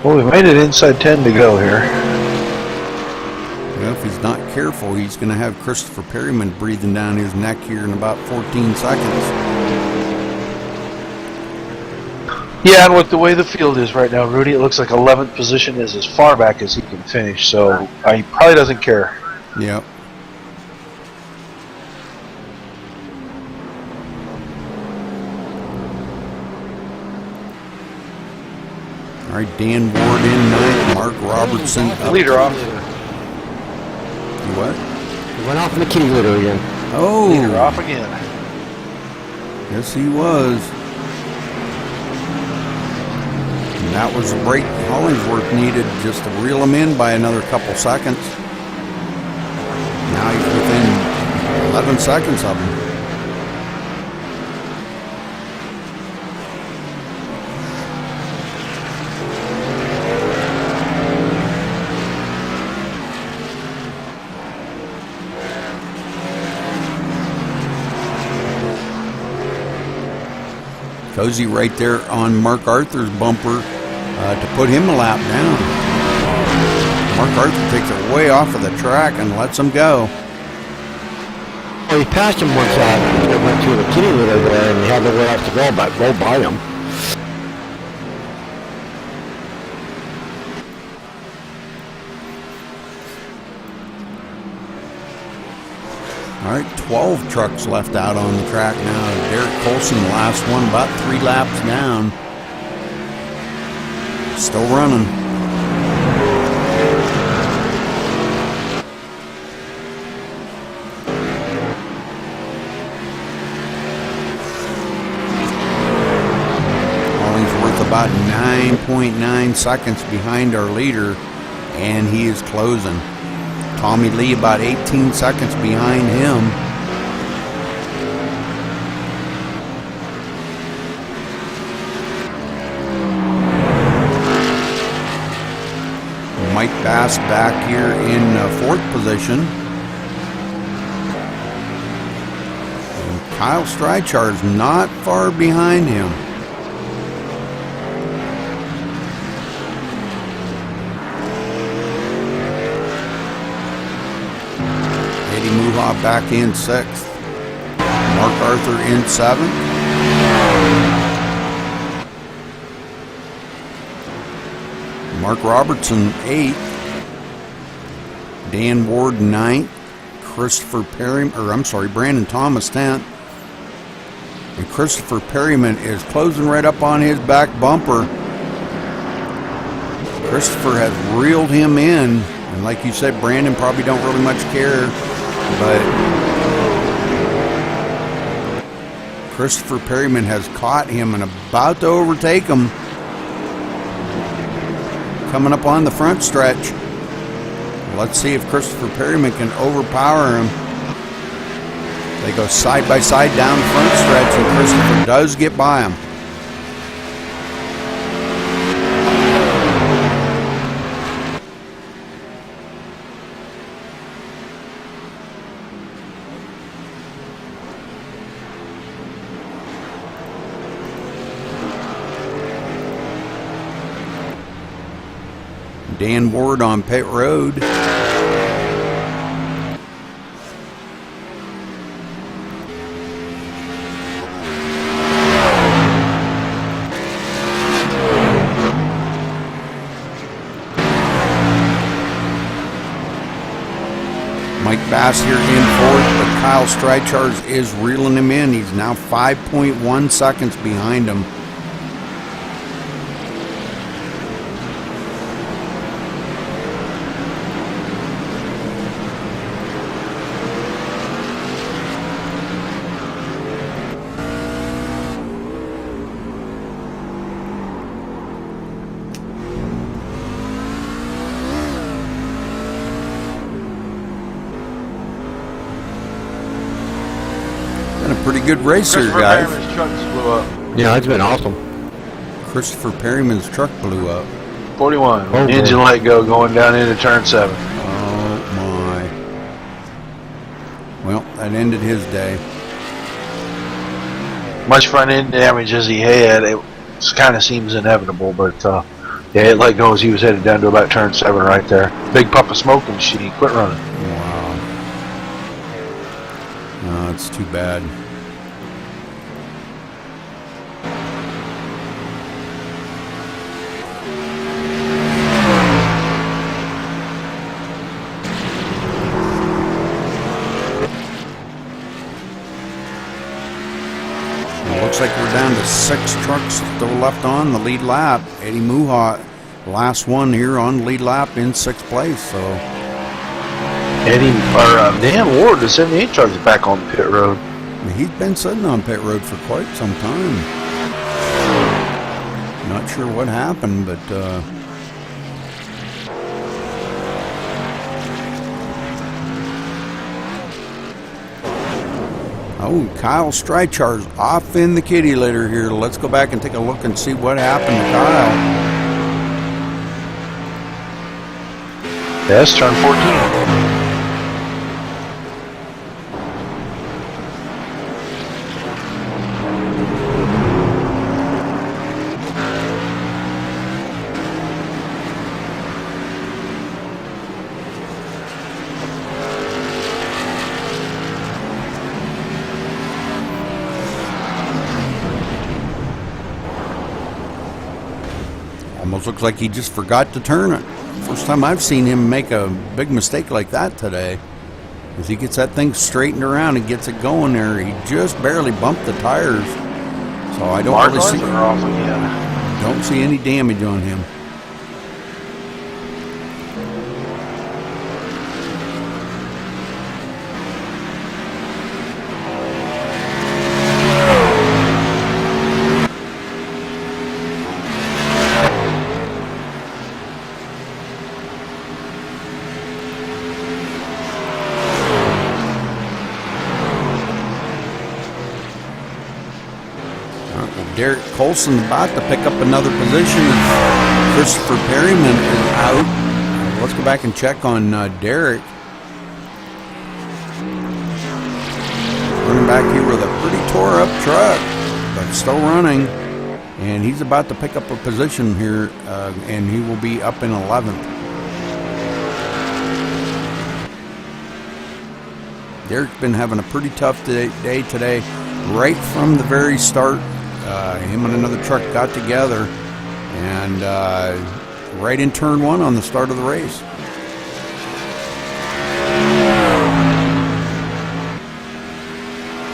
Well, we made it inside 10 to go here. Well, if he's not careful, he's going to have Christopher Perryman breathing down his neck here in about 14 seconds. Yeah, and with the way the field is right now, Rudy, it looks like 11th position is as far back as he can finish, so he probably doesn't care. Yep. All right, Dan Ward in 9th, Mark Robertson up. Leader off. What? He went off in the kitty litter again. Oh. Leader off again. Yes, he was. That was the break Hollingsworth needed just to reel him in by another couple seconds. Now he's within 11 seconds of him. Cozy right there on Mark Arthur's bumper to put him a lap down. Mark Arthur takes it way off of the track and lets him go. Well, he passed him once he went through the kitty litter there and he had nowhere else to go but go by him. All right, 12 trucks left out on the track now. Derek Colson, the last one, about 3 laps down. Still running. Hollingsworth about 9.9 seconds behind our leader, and he is closing. Tommy Lee about 18 seconds behind him. Mike Bass back here in 4th position. And Kyle Streichard's not far behind him. Back in 6th. Mark Arthur in 7th. Mark Robertson 8th. Dan Ward 9th. Brandon Thomas 10th. And Christopher Perryman is closing right up on his back bumper. Christopher has reeled him in, and like you said, Brandon probably don't really much care. But Christopher Perryman has caught him and about to overtake him. Coming up on the front stretch. Let's see if Christopher Perryman can overpower him. They go side by side down the front stretch, and Christopher does get by him. Dan Ward on pit road. Mike Bass here in 4th, but Kyle Streichard is reeling him in. He's now 5.1 seconds behind him. Pretty good race here, guys. Perryman's truck just blew up. Yeah, it's been awesome. Christopher Perryman's truck blew up. 41. Oh, engine light going down into turn 7. Oh my. Well, that ended his day. Much front end damage as he had, it kind of seems inevitable, but yeah, it let go as he was headed down to about turn 7 right there. Big puff of smoke and she quit running. Wow. No, it's too bad. Looks like we're down to 6 trucks still left on the lead lap. Eddie Muha, last one here on the lead lap in 6th place. So Dan Ward, the 78 truck, is back on the pit road. he's been sitting on pit road for quite some time. Not not sure what happened, but oh, Kyle Strychar's off in the kitty litter here. Let's go back and take a look and see what happened to Kyle. Yes, turn 14. Almost looks like he just forgot to turn it. First time I've seen him make a big mistake like that today. As he gets that thing straightened around and gets it going there, he just barely bumped the tires. So I don't really see, don't see any damage on him. Derek Colson about to pick up another position. Christopher Perryman is out. Let's go back and check on Derek. Running back here with a pretty tore up truck, but still running. And he's about to pick up a position here, and he will be up in 11th. Derek's been having a pretty tough day today, right from the very start. Him and another truck got together, and right in turn 1 on the start of the race.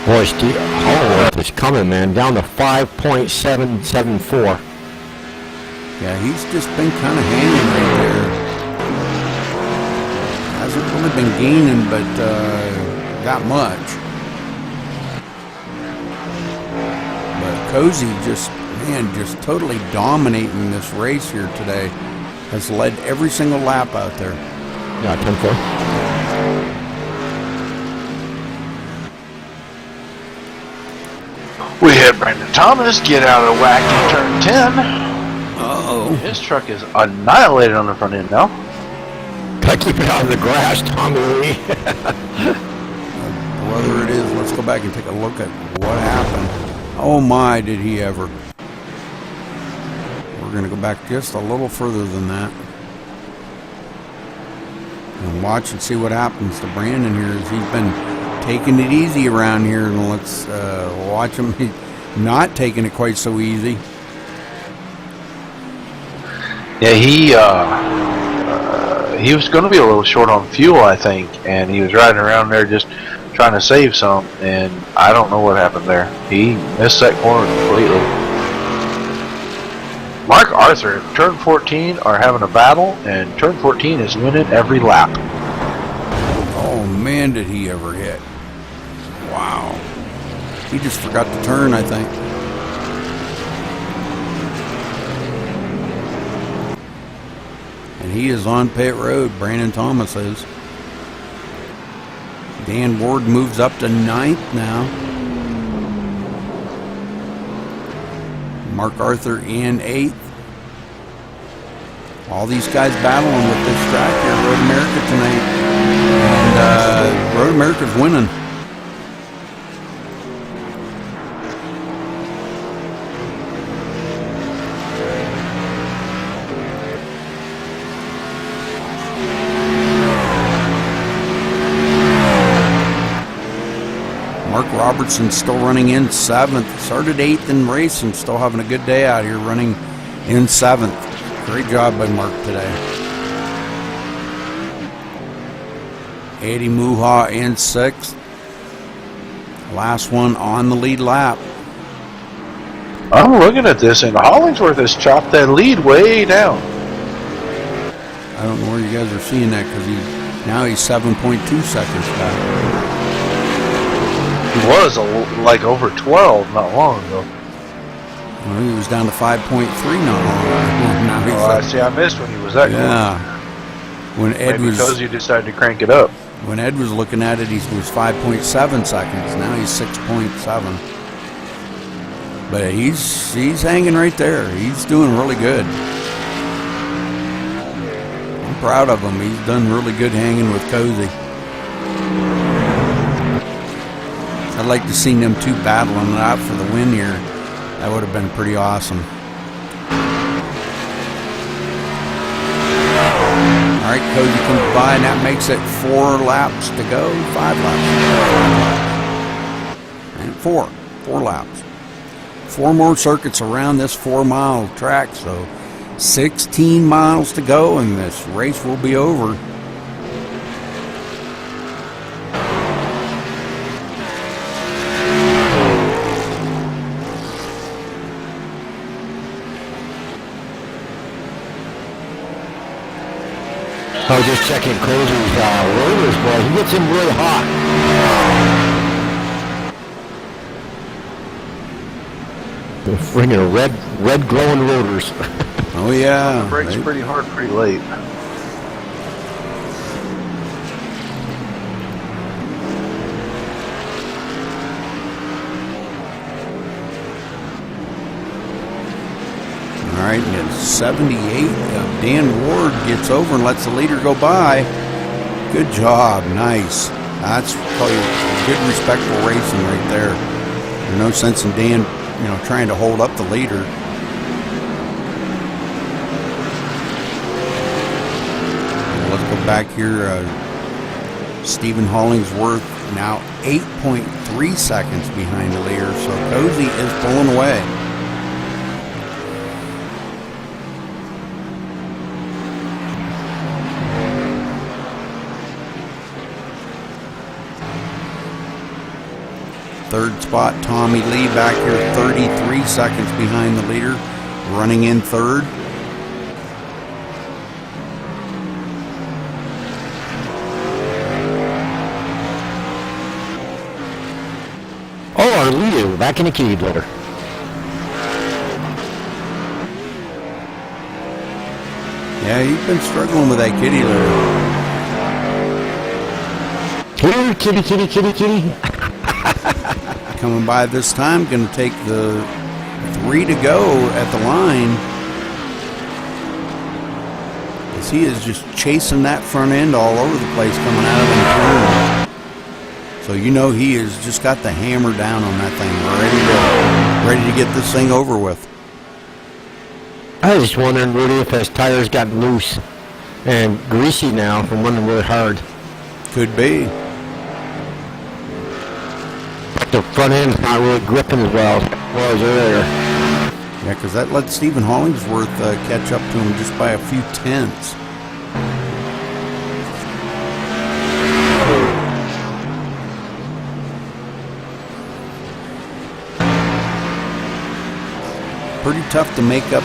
Boy, Steve Holloway is coming, man, down to 5.774. Yeah, he's just been kind of hanging right there. Hasn't really been gaining, but that much. Cozy just totally dominating this race here today. Has led every single lap out there. Yeah, 10-4. We had Brandon Thomas get out of whack in turn 10. Uh-oh. His truck is annihilated on the front end now. Gotta keep it out of the grass, Tommy Lee. Whether it is, let's go back and take a look at what happened. Oh my, did he ever. We're going to go back just a little further than that. And watch and see what happens to Brandon here as he's been taking it easy around here. And let's watch him not taking it quite so easy. Yeah, he was going to be a little short on fuel, I think. And he was riding around there just trying to save some, and I don't know what happened there. He missed that corner completely. Mark Arthur, turn 14 are having a battle, and turn 14 is winning every lap. Oh man, did he ever hit. Wow. He just forgot to turn, I think. And he is on pit road, Brandon Thomas is. Dan Ward moves up to 9th now. Mark Arthur in 8th. All these guys battling with this track here at Road America tonight. And Road America's winning. Mark Robertson still running in 7th. Started 8th in race and still having a good day out here running in 7th. Great job by Mark today. Eddie Muha in 6th. Last one on the lead lap. I'm looking at this, and Hollingsworth has chopped that lead way down. I don't know where you guys are seeing that because he's 7.2 seconds back. He was like over 12 not long ago. Well, he was down to 5.3 not long ago. Now he's I see. I missed when he was that yeah. When Ed Maybe was because you decided to crank it up. when Ed was looking at it, he was 5.7 seconds. Now he's 6.7. But he's hanging right there. He's doing really good. I'm proud of him. He's done really good hanging with Cozy. I'd like to see them two battling it out for the win here. That would have been pretty awesome. All right, Cozy comes by, and that makes it 4 laps to go. 5 laps. And 4 laps. 4 more circuits around this 4-mile track, so 16 miles to go, and this race will be over. I was just checking Cozy's rotors, boy. He gets him really hot. The friggin' red glowing rotors. Oh yeah. Brakes pretty hard, pretty late. All right, and it's 78. Dan Ward gets over and lets the leader go by. Good job, nice. That's probably good, respectful racing right there. There's no sense in Dan, trying to hold up the leader. Let's go back here. Stephen Hollingsworth now 8.3 seconds behind the leader, so Cozy is pulling away. Third spot, Tommy Lee back here 33 seconds behind the leader, running in third. Oh, our leader, back in the kitty litter. Yeah, he's been struggling with that kitty litter. Here, kitty, kitty, kitty, kitty. Coming by this time, going to take the 3 to go at the line. As he is just chasing that front end all over the place coming out of the turn. So he has just got the hammer down on that thing, ready to get this thing over with. I was just wondering, Rudy, if his tires got loose and greasy now from running really hard. Could be. The front end's not really gripping as well as it was earlier. Yeah, because that let Stephen Hollingsworth catch up to him just by a few tenths. Pretty tough to make up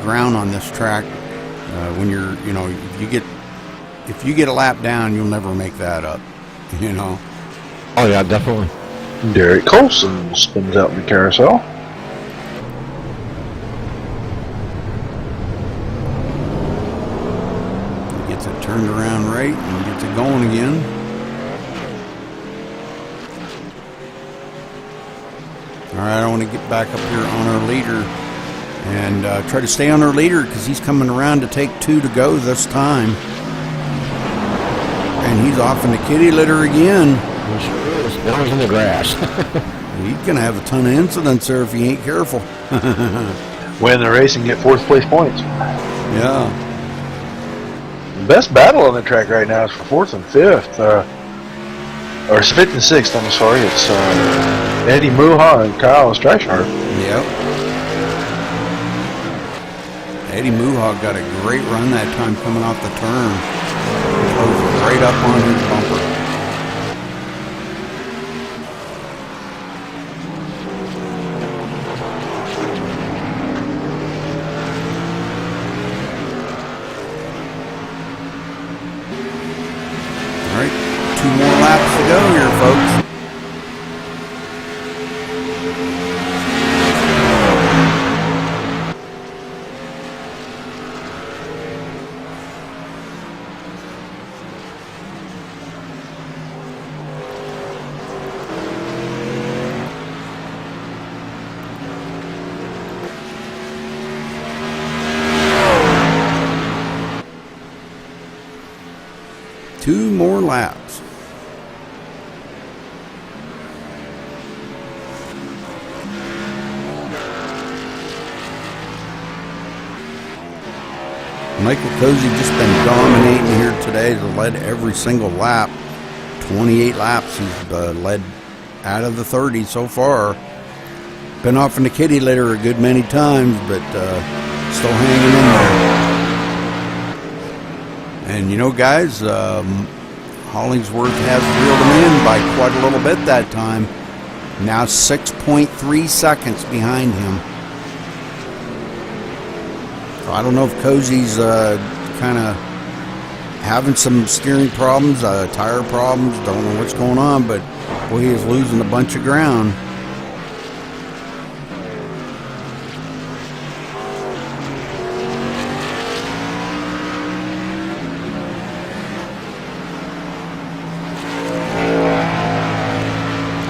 ground on this track when you're, if you get a lap down, you'll never make that up, Oh yeah, definitely. Derek Colson spins out in the carousel. Gets it turned around right and gets it going again. All right, I want to get back up here on our leader and try to stay on our leader because he's coming around to take 2 to go this time. And he's off in the kitty litter again. He sure is. Now he's in the grass. He's going to have a ton of incidents there if he ain't careful. Win the race and get 4th place points. Yeah. The best battle on the track right now is for 4th and 5th. Or it's 5th and 6th, I'm sorry. It's Eddie Muha and Kyle Streichhardt. Yep. Eddie Muha got a great run that time coming off the turn. Closed right up on his bumper. All right, 2 more laps to go here, folks. more laps. Michael Cozy just been dominating here today. He's led every single lap. 28 laps he's led out of the 30 so far. Been off in the kitty litter a good many times, but still hanging in there. And you know, guys, Hollingsworth has reeled him in by quite a little bit that time. Now 6.3 seconds behind him. So I don't know if Cozy's kind of having some steering problems, tire problems. Don't know what's going on, but boy, he is losing a bunch of ground.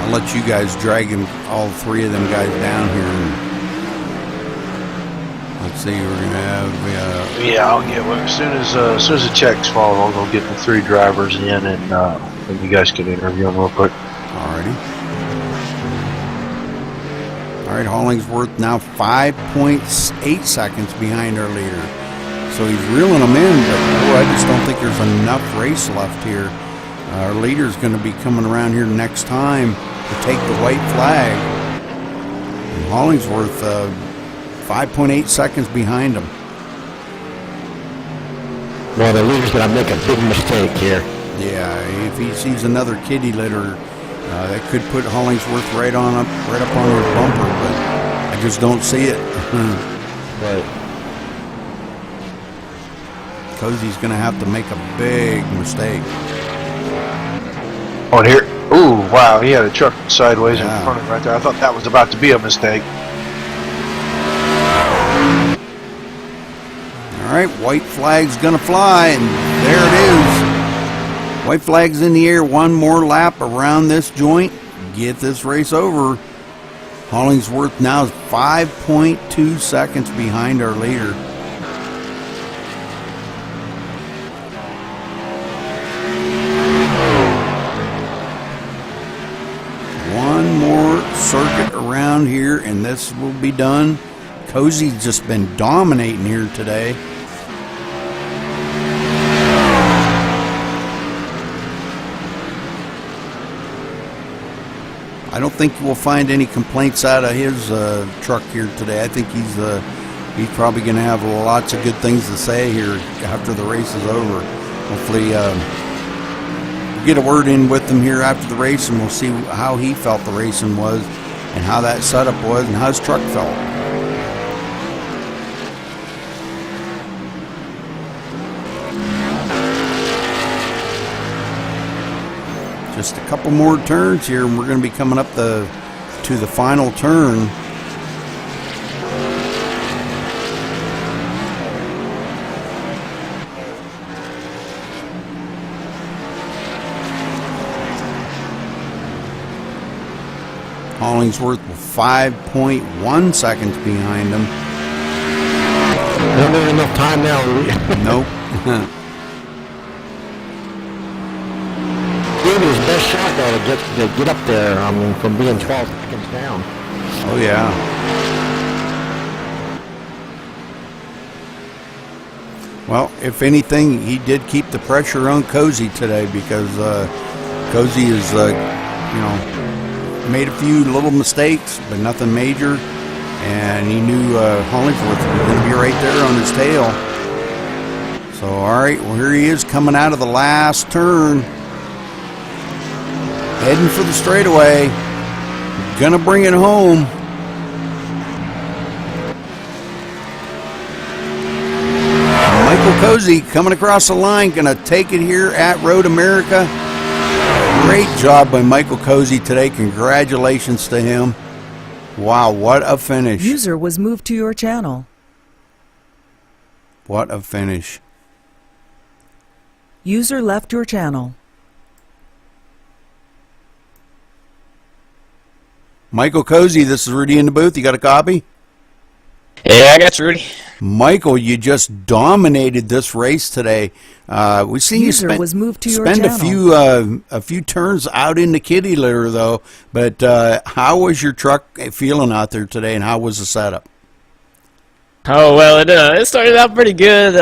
I'll let you guys drag him, all three of them guys down here. Let's see, we're gonna have. Yeah, I'll get one as soon as the checks fall. I'll go get the three drivers in, and then you guys can interview them real quick. Alrighty. All right, Hollingsworth now 5.8 seconds behind our leader. So he's reeling them in, but boy, I just don't think there's enough race left here. Our leader's going to be coming around here next time to take the white flag. And Hollingsworth 5.8 seconds behind him. Well, the leader's going to make a big mistake here. Yeah, if he sees another kitty litter, that could put Hollingsworth right up on his bumper, but I just don't see it. Right. Cozy's going to have to make a big mistake. Oh, and here, ooh, wow, he had a truck sideways in Yeah. front of him right there. I thought that was about to be a mistake. All right, white flag's going to fly, and there it is. White flag's in the air. One more lap around this joint. Get this race over. Hollingsworth now is 5.2 seconds behind our leader. One more circuit around here, and this will be done. Cozy's just been dominating here today. I don't think we'll find any complaints out of his truck here today. I think he's probably going to have lots of good things to say here after the race is over. Hopefully we'll get a word in with him here after the race, and we'll see how he felt the racing was and how that setup was and how his truck felt. Just a couple more turns here, and we're going to be coming up to the final turn. Hollingsworth with 5.1 seconds behind him. Don't have enough time now. Nope. Gave it his best shot though to get up there. I mean, from being 12 seconds down. Oh yeah. Well, if anything, he did keep the pressure on Cozy today, because Cozy is, made a few little mistakes, but nothing major, and he knew Hollingsworth was going to be right there on his tail. So, all right, well, here he is coming out of the last turn. Heading for the straightaway. Gonna bring it home. Michael Cozy coming across the line. Gonna take it here at Road America. Great job by Michael Cozy today. Congratulations to him. Wow, what a finish. User was moved to your channel. What a finish. User left your channel. Michael Cozy, this is Rudy in the booth. You got a copy? Yeah, I got you, Rudy. Michael, you just dominated this race today. We seen you User was moved to your spend channel. a few turns out in the kitty litter though. But how was your truck feeling out there today, and how was the setup? Oh, well, it started out pretty good.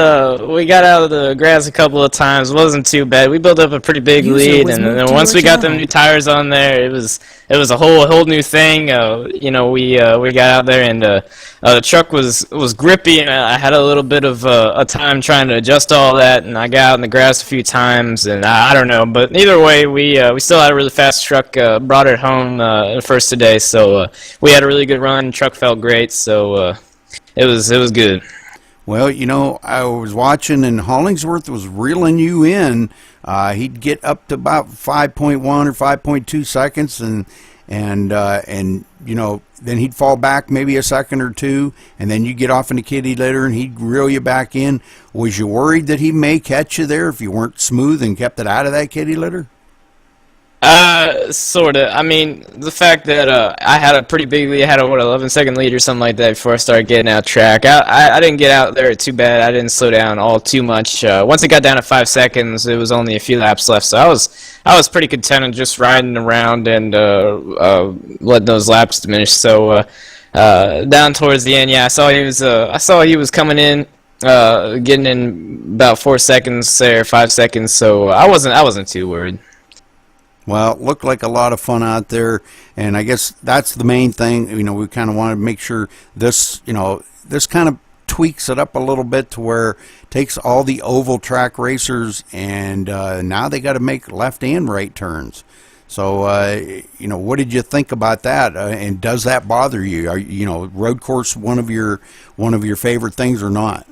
We got out of the grass a couple of times. It wasn't too bad. We built up a pretty big User lead, was and moved then to once your we got them channel. new tires on there, it was a whole new thing. You know, we got out there, and the truck was grippy, and I had a little bit of a time trying to adjust all that, and I got out in the grass a few times, and I don't know, but either way, we still had a really fast truck. Brought it home first today, so we had a really good run. Truck felt great, so it was good. Well, you know, I was watching, and Hollingsworth was reeling you in. He'd get up to about 5.1 or 5.2 seconds, and you know, then he'd fall back maybe a second or two, and then you get off in the kitty litter, and he'd reel you back in. Was you worried that he may catch you there if you weren't smooth and kept it out of that kitty litter? Sorta. I mean, the fact that I had a pretty big lead, I had a 11-second lead or something like that before I started getting out track. I didn't get out there too bad. I didn't slow down all too much. Once it got down to 5 seconds, it was only a few laps left, so I was pretty content just riding around and letting those laps diminish. So down towards the end, yeah, I saw he was coming in. Getting in about 4 seconds there, 5 seconds. So I wasn't too worried. Well, it looked like a lot of fun out there, and I guess that's the main thing. You know, we kind of wanted to make sure this, you know, this kind of tweaks it up a little bit to where it takes all the oval track racers, and now they got to make left and right turns. So, you know, what did you think about that? And does that bother you? Are you know, road course one of your favorite things or not?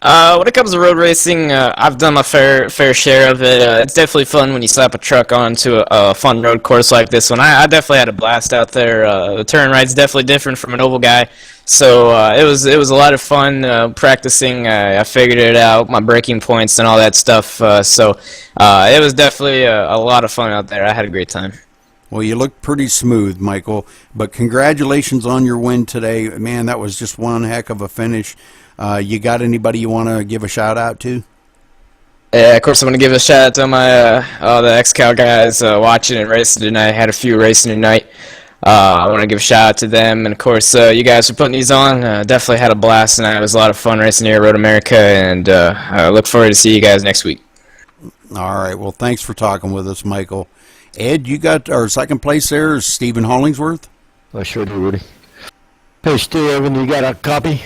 When it comes to road racing, I've done my fair share of it. It's definitely fun when you slap a truck onto a fun road course like this one. I definitely had a blast out there. The turn right's definitely different from an oval guy, so it was a lot of fun practicing. I figured it out, my braking points and all that stuff. So it was definitely a lot of fun out there. I had a great time. Well, you looked pretty smooth, Michael, but congratulations on your win today. Man, that was just one heck of a finish. You got anybody you want to give a shout out to? Yeah, of course I'm going to give a shout out to my all the X-Cal guys watching and racing tonight. I had a few racing tonight. I want to give a shout out to them, and of course you guys for putting these on. Definitely had a blast tonight. It was a lot of fun racing here at Road America, and I look forward to see you guys next week. All right, well, thanks for talking with us, Michael. Ed, you got our second place there is Stephen Hollingsworth. I sure do, Rudy. Hey, Steven, you got a copy?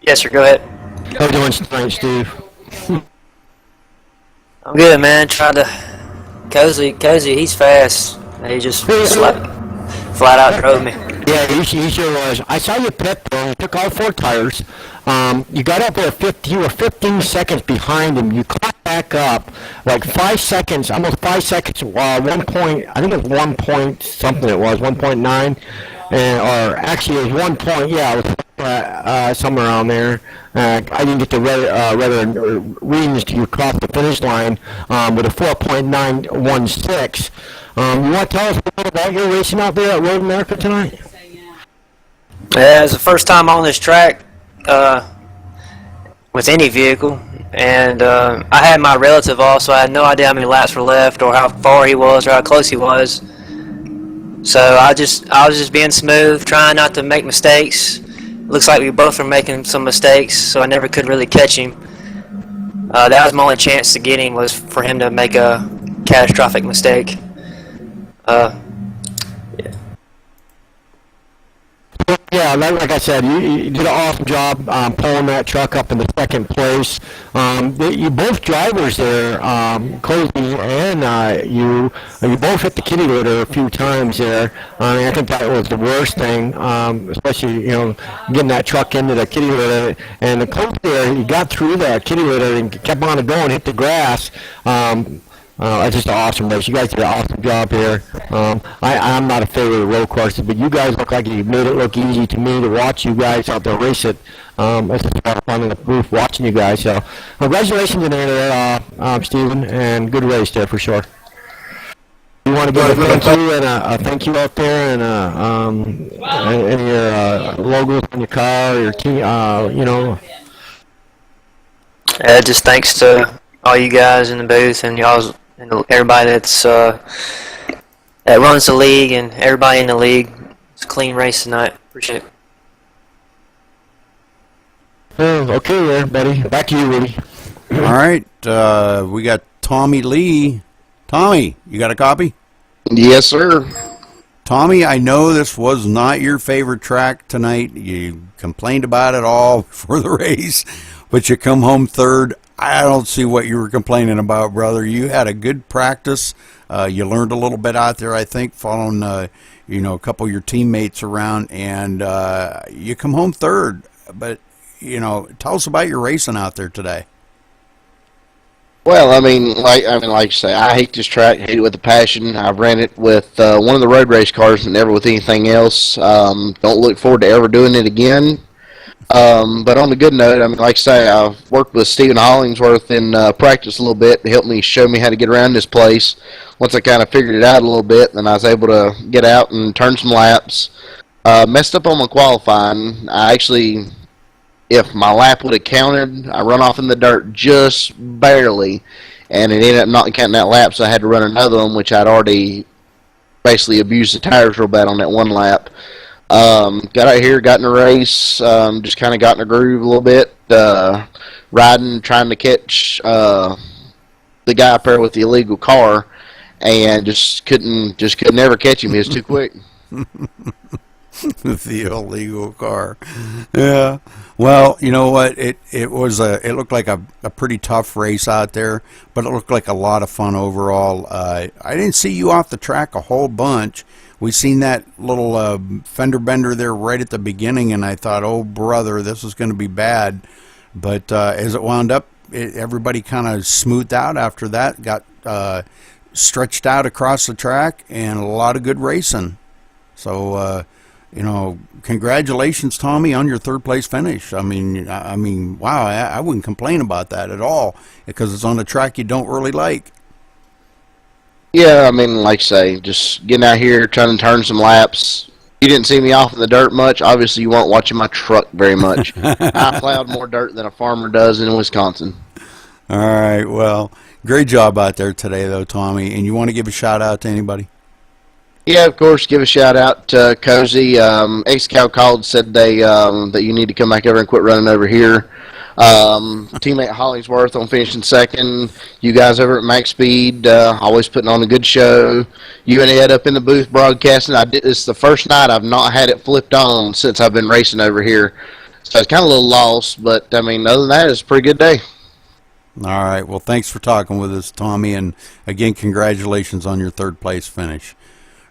Yes, sir. Go ahead. How you doing tonight, Steve? I'm good, man. Trying to cozy. He's fast. He just flat out drove me. Yeah, he sure was. I saw you pit though. You took all 4 tires. You got up there 50. You were 15 seconds behind him. You caught back up like 5 seconds, almost 5 seconds. 1 point. I think it was 1 point something. It was 1.9, or actually it was 1 point. Yeah, it was somewhere around there. I didn't get the rather readings to you across the finish line with a 4.916. You want to tell us a little about your racing out there at Road America tonight? Yeah, it's the first time on this track with any vehicle, and I had my relative off, so I had no idea how many laps were left, or how far he was, or how close he was. So I was just being smooth, trying not to make mistakes. Looks like we both were making some mistakes, so I never could really catch him. That was my only chance to get him, was for him to make a catastrophic mistake. Yeah. Yeah, like I said, you did an awesome job pulling that truck up in the second place. You both drivers there, Cozy and you both hit the kitty litter a few times there. I mean, I think that was the worst thing, especially getting that truck into the kitty litter. And the coach there, he got through the kitty litter and kept on going, hit the grass. It's just an awesome race. You guys did an awesome job here. I'm not a favorite of road courses, but you guys look like you made it look easy to me to watch you guys out there race it. It's just a lot of fun in the booth watching you guys. So, congratulations in there, Stephen, and good race there for sure. You want to give a thank you and a thank you out there and your logos on your car, your team, you know. Just thanks to all you guys in the booth and y'all and everybody that runs the league and everybody in the league. It's a clean race tonight. Appreciate it. Oh, okay there, buddy. Back to you, Rudy. All right, we got Tommy Lee. Tommy, you got a copy? Yes, sir. Tommy, I know this was not your favorite track tonight. You complained about it all before the race, but you come home third. I don't see what you were complaining about, brother. You had a good practice. You learned a little bit out there, I think, following you know, a couple of your teammates around, and you come home third. But you know, tell us about your racing out there today. Well, I mean, like you say, I hate this track. Hate it with a passion. I ran it with one of the road race cars and never with anything else. Don't look forward to ever doing it again. But on the good note, I mean, like I say, I've worked with Stephen Hollingsworth in practice a little bit to help me show me how to get around this place. Once I kind of figured it out a little bit, then I was able to get out and turn some laps. Messed up on my qualifying. I actually, if my lap would have counted, I run off in the dirt just barely, and it ended up not counting that lap, so I had to run another one, which I'd already basically abused the tires real bad on that one lap. Got out here, got in a race, just kind of got in a groove a little bit, riding, trying to catch the guy up there with the illegal car, and just couldn't ever catch him. He was too quick. The illegal car. Yeah. Well, you know what? It looked like a pretty tough race out there, but it looked like a lot of fun overall. I didn't see you off the track a whole bunch. We seen that little fender bender there right at the beginning, and I thought, oh brother, this is going to be bad. But as it wound up, everybody kind of smoothed out after that, got stretched out across the track, and a lot of good racing. So you know, congratulations, Tommy, on your third place finish. I mean, wow, I wouldn't complain about that at all because it's on a track you don't really like. Yeah, I mean, like I say, just getting out here, trying to turn some laps. You didn't see me off in the dirt much. Obviously, you weren't watching my truck very much. I plowed more dirt than a farmer does in Wisconsin. All right, well, great job out there today, though, Tommy. And you want to give a shout-out to anybody? Yeah, of course, give a shout-out to Cozy. Ace-Cow called, said that you need to come back over and quit running over here. Teammate Hollingsworth on finishing second. You guys over at MaxSpeed, always putting on a good show. You and Ed up in the booth broadcasting. It's the first night I've not had it flipped on since I've been racing over here. So it's kind of a little lost, but I mean, other than that, it's a pretty good day. All right, well, thanks for talking with us, Tommy, and again, congratulations on your third place finish.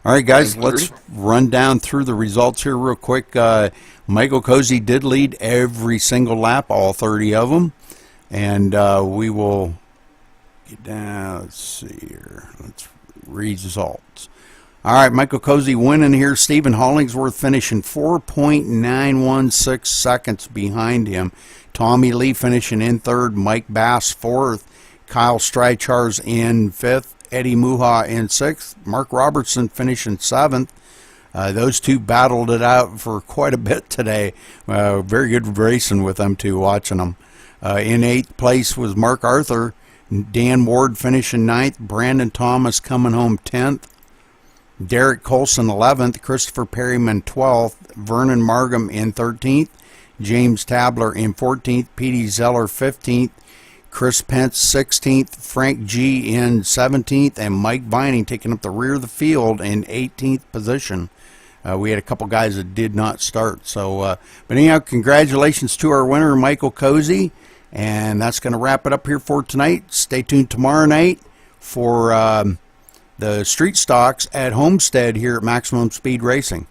All right, guys, let's run down through the results here real quick. Michael Cozy did lead every single lap, all 30 of them. And we will get down. Let's see here. Let's results. All right, Michael Cozy winning here. Stephen Hollingsworth finishing 4.916 seconds behind him. Tommy Lee finishing in third. Mike Bass fourth. Kyle Streichars in fifth. Eddie Muha in sixth. Mark Robertson finishing seventh. Those two battled it out for quite a bit today. Very good racing with them two, watching them. In eighth place was Mark Arthur. Dan Ward finishing ninth. Brandon Thomas coming home 10th. Derek Colson 11th. Christopher Perryman 12th. Vernon Margam in 13th. James Tabler in 14th. Petey Zeller 15th. Chris Pence 16th, Frank G in 17th, and Mike Vining taking up the rear of the field in 18th position. We had a couple guys that did not start. So, but anyhow, congratulations to our winner, Michael Cozy, and that's going to wrap it up here for tonight. Stay tuned tomorrow night for the street stocks at Homestead here at Maximum Speed Racing.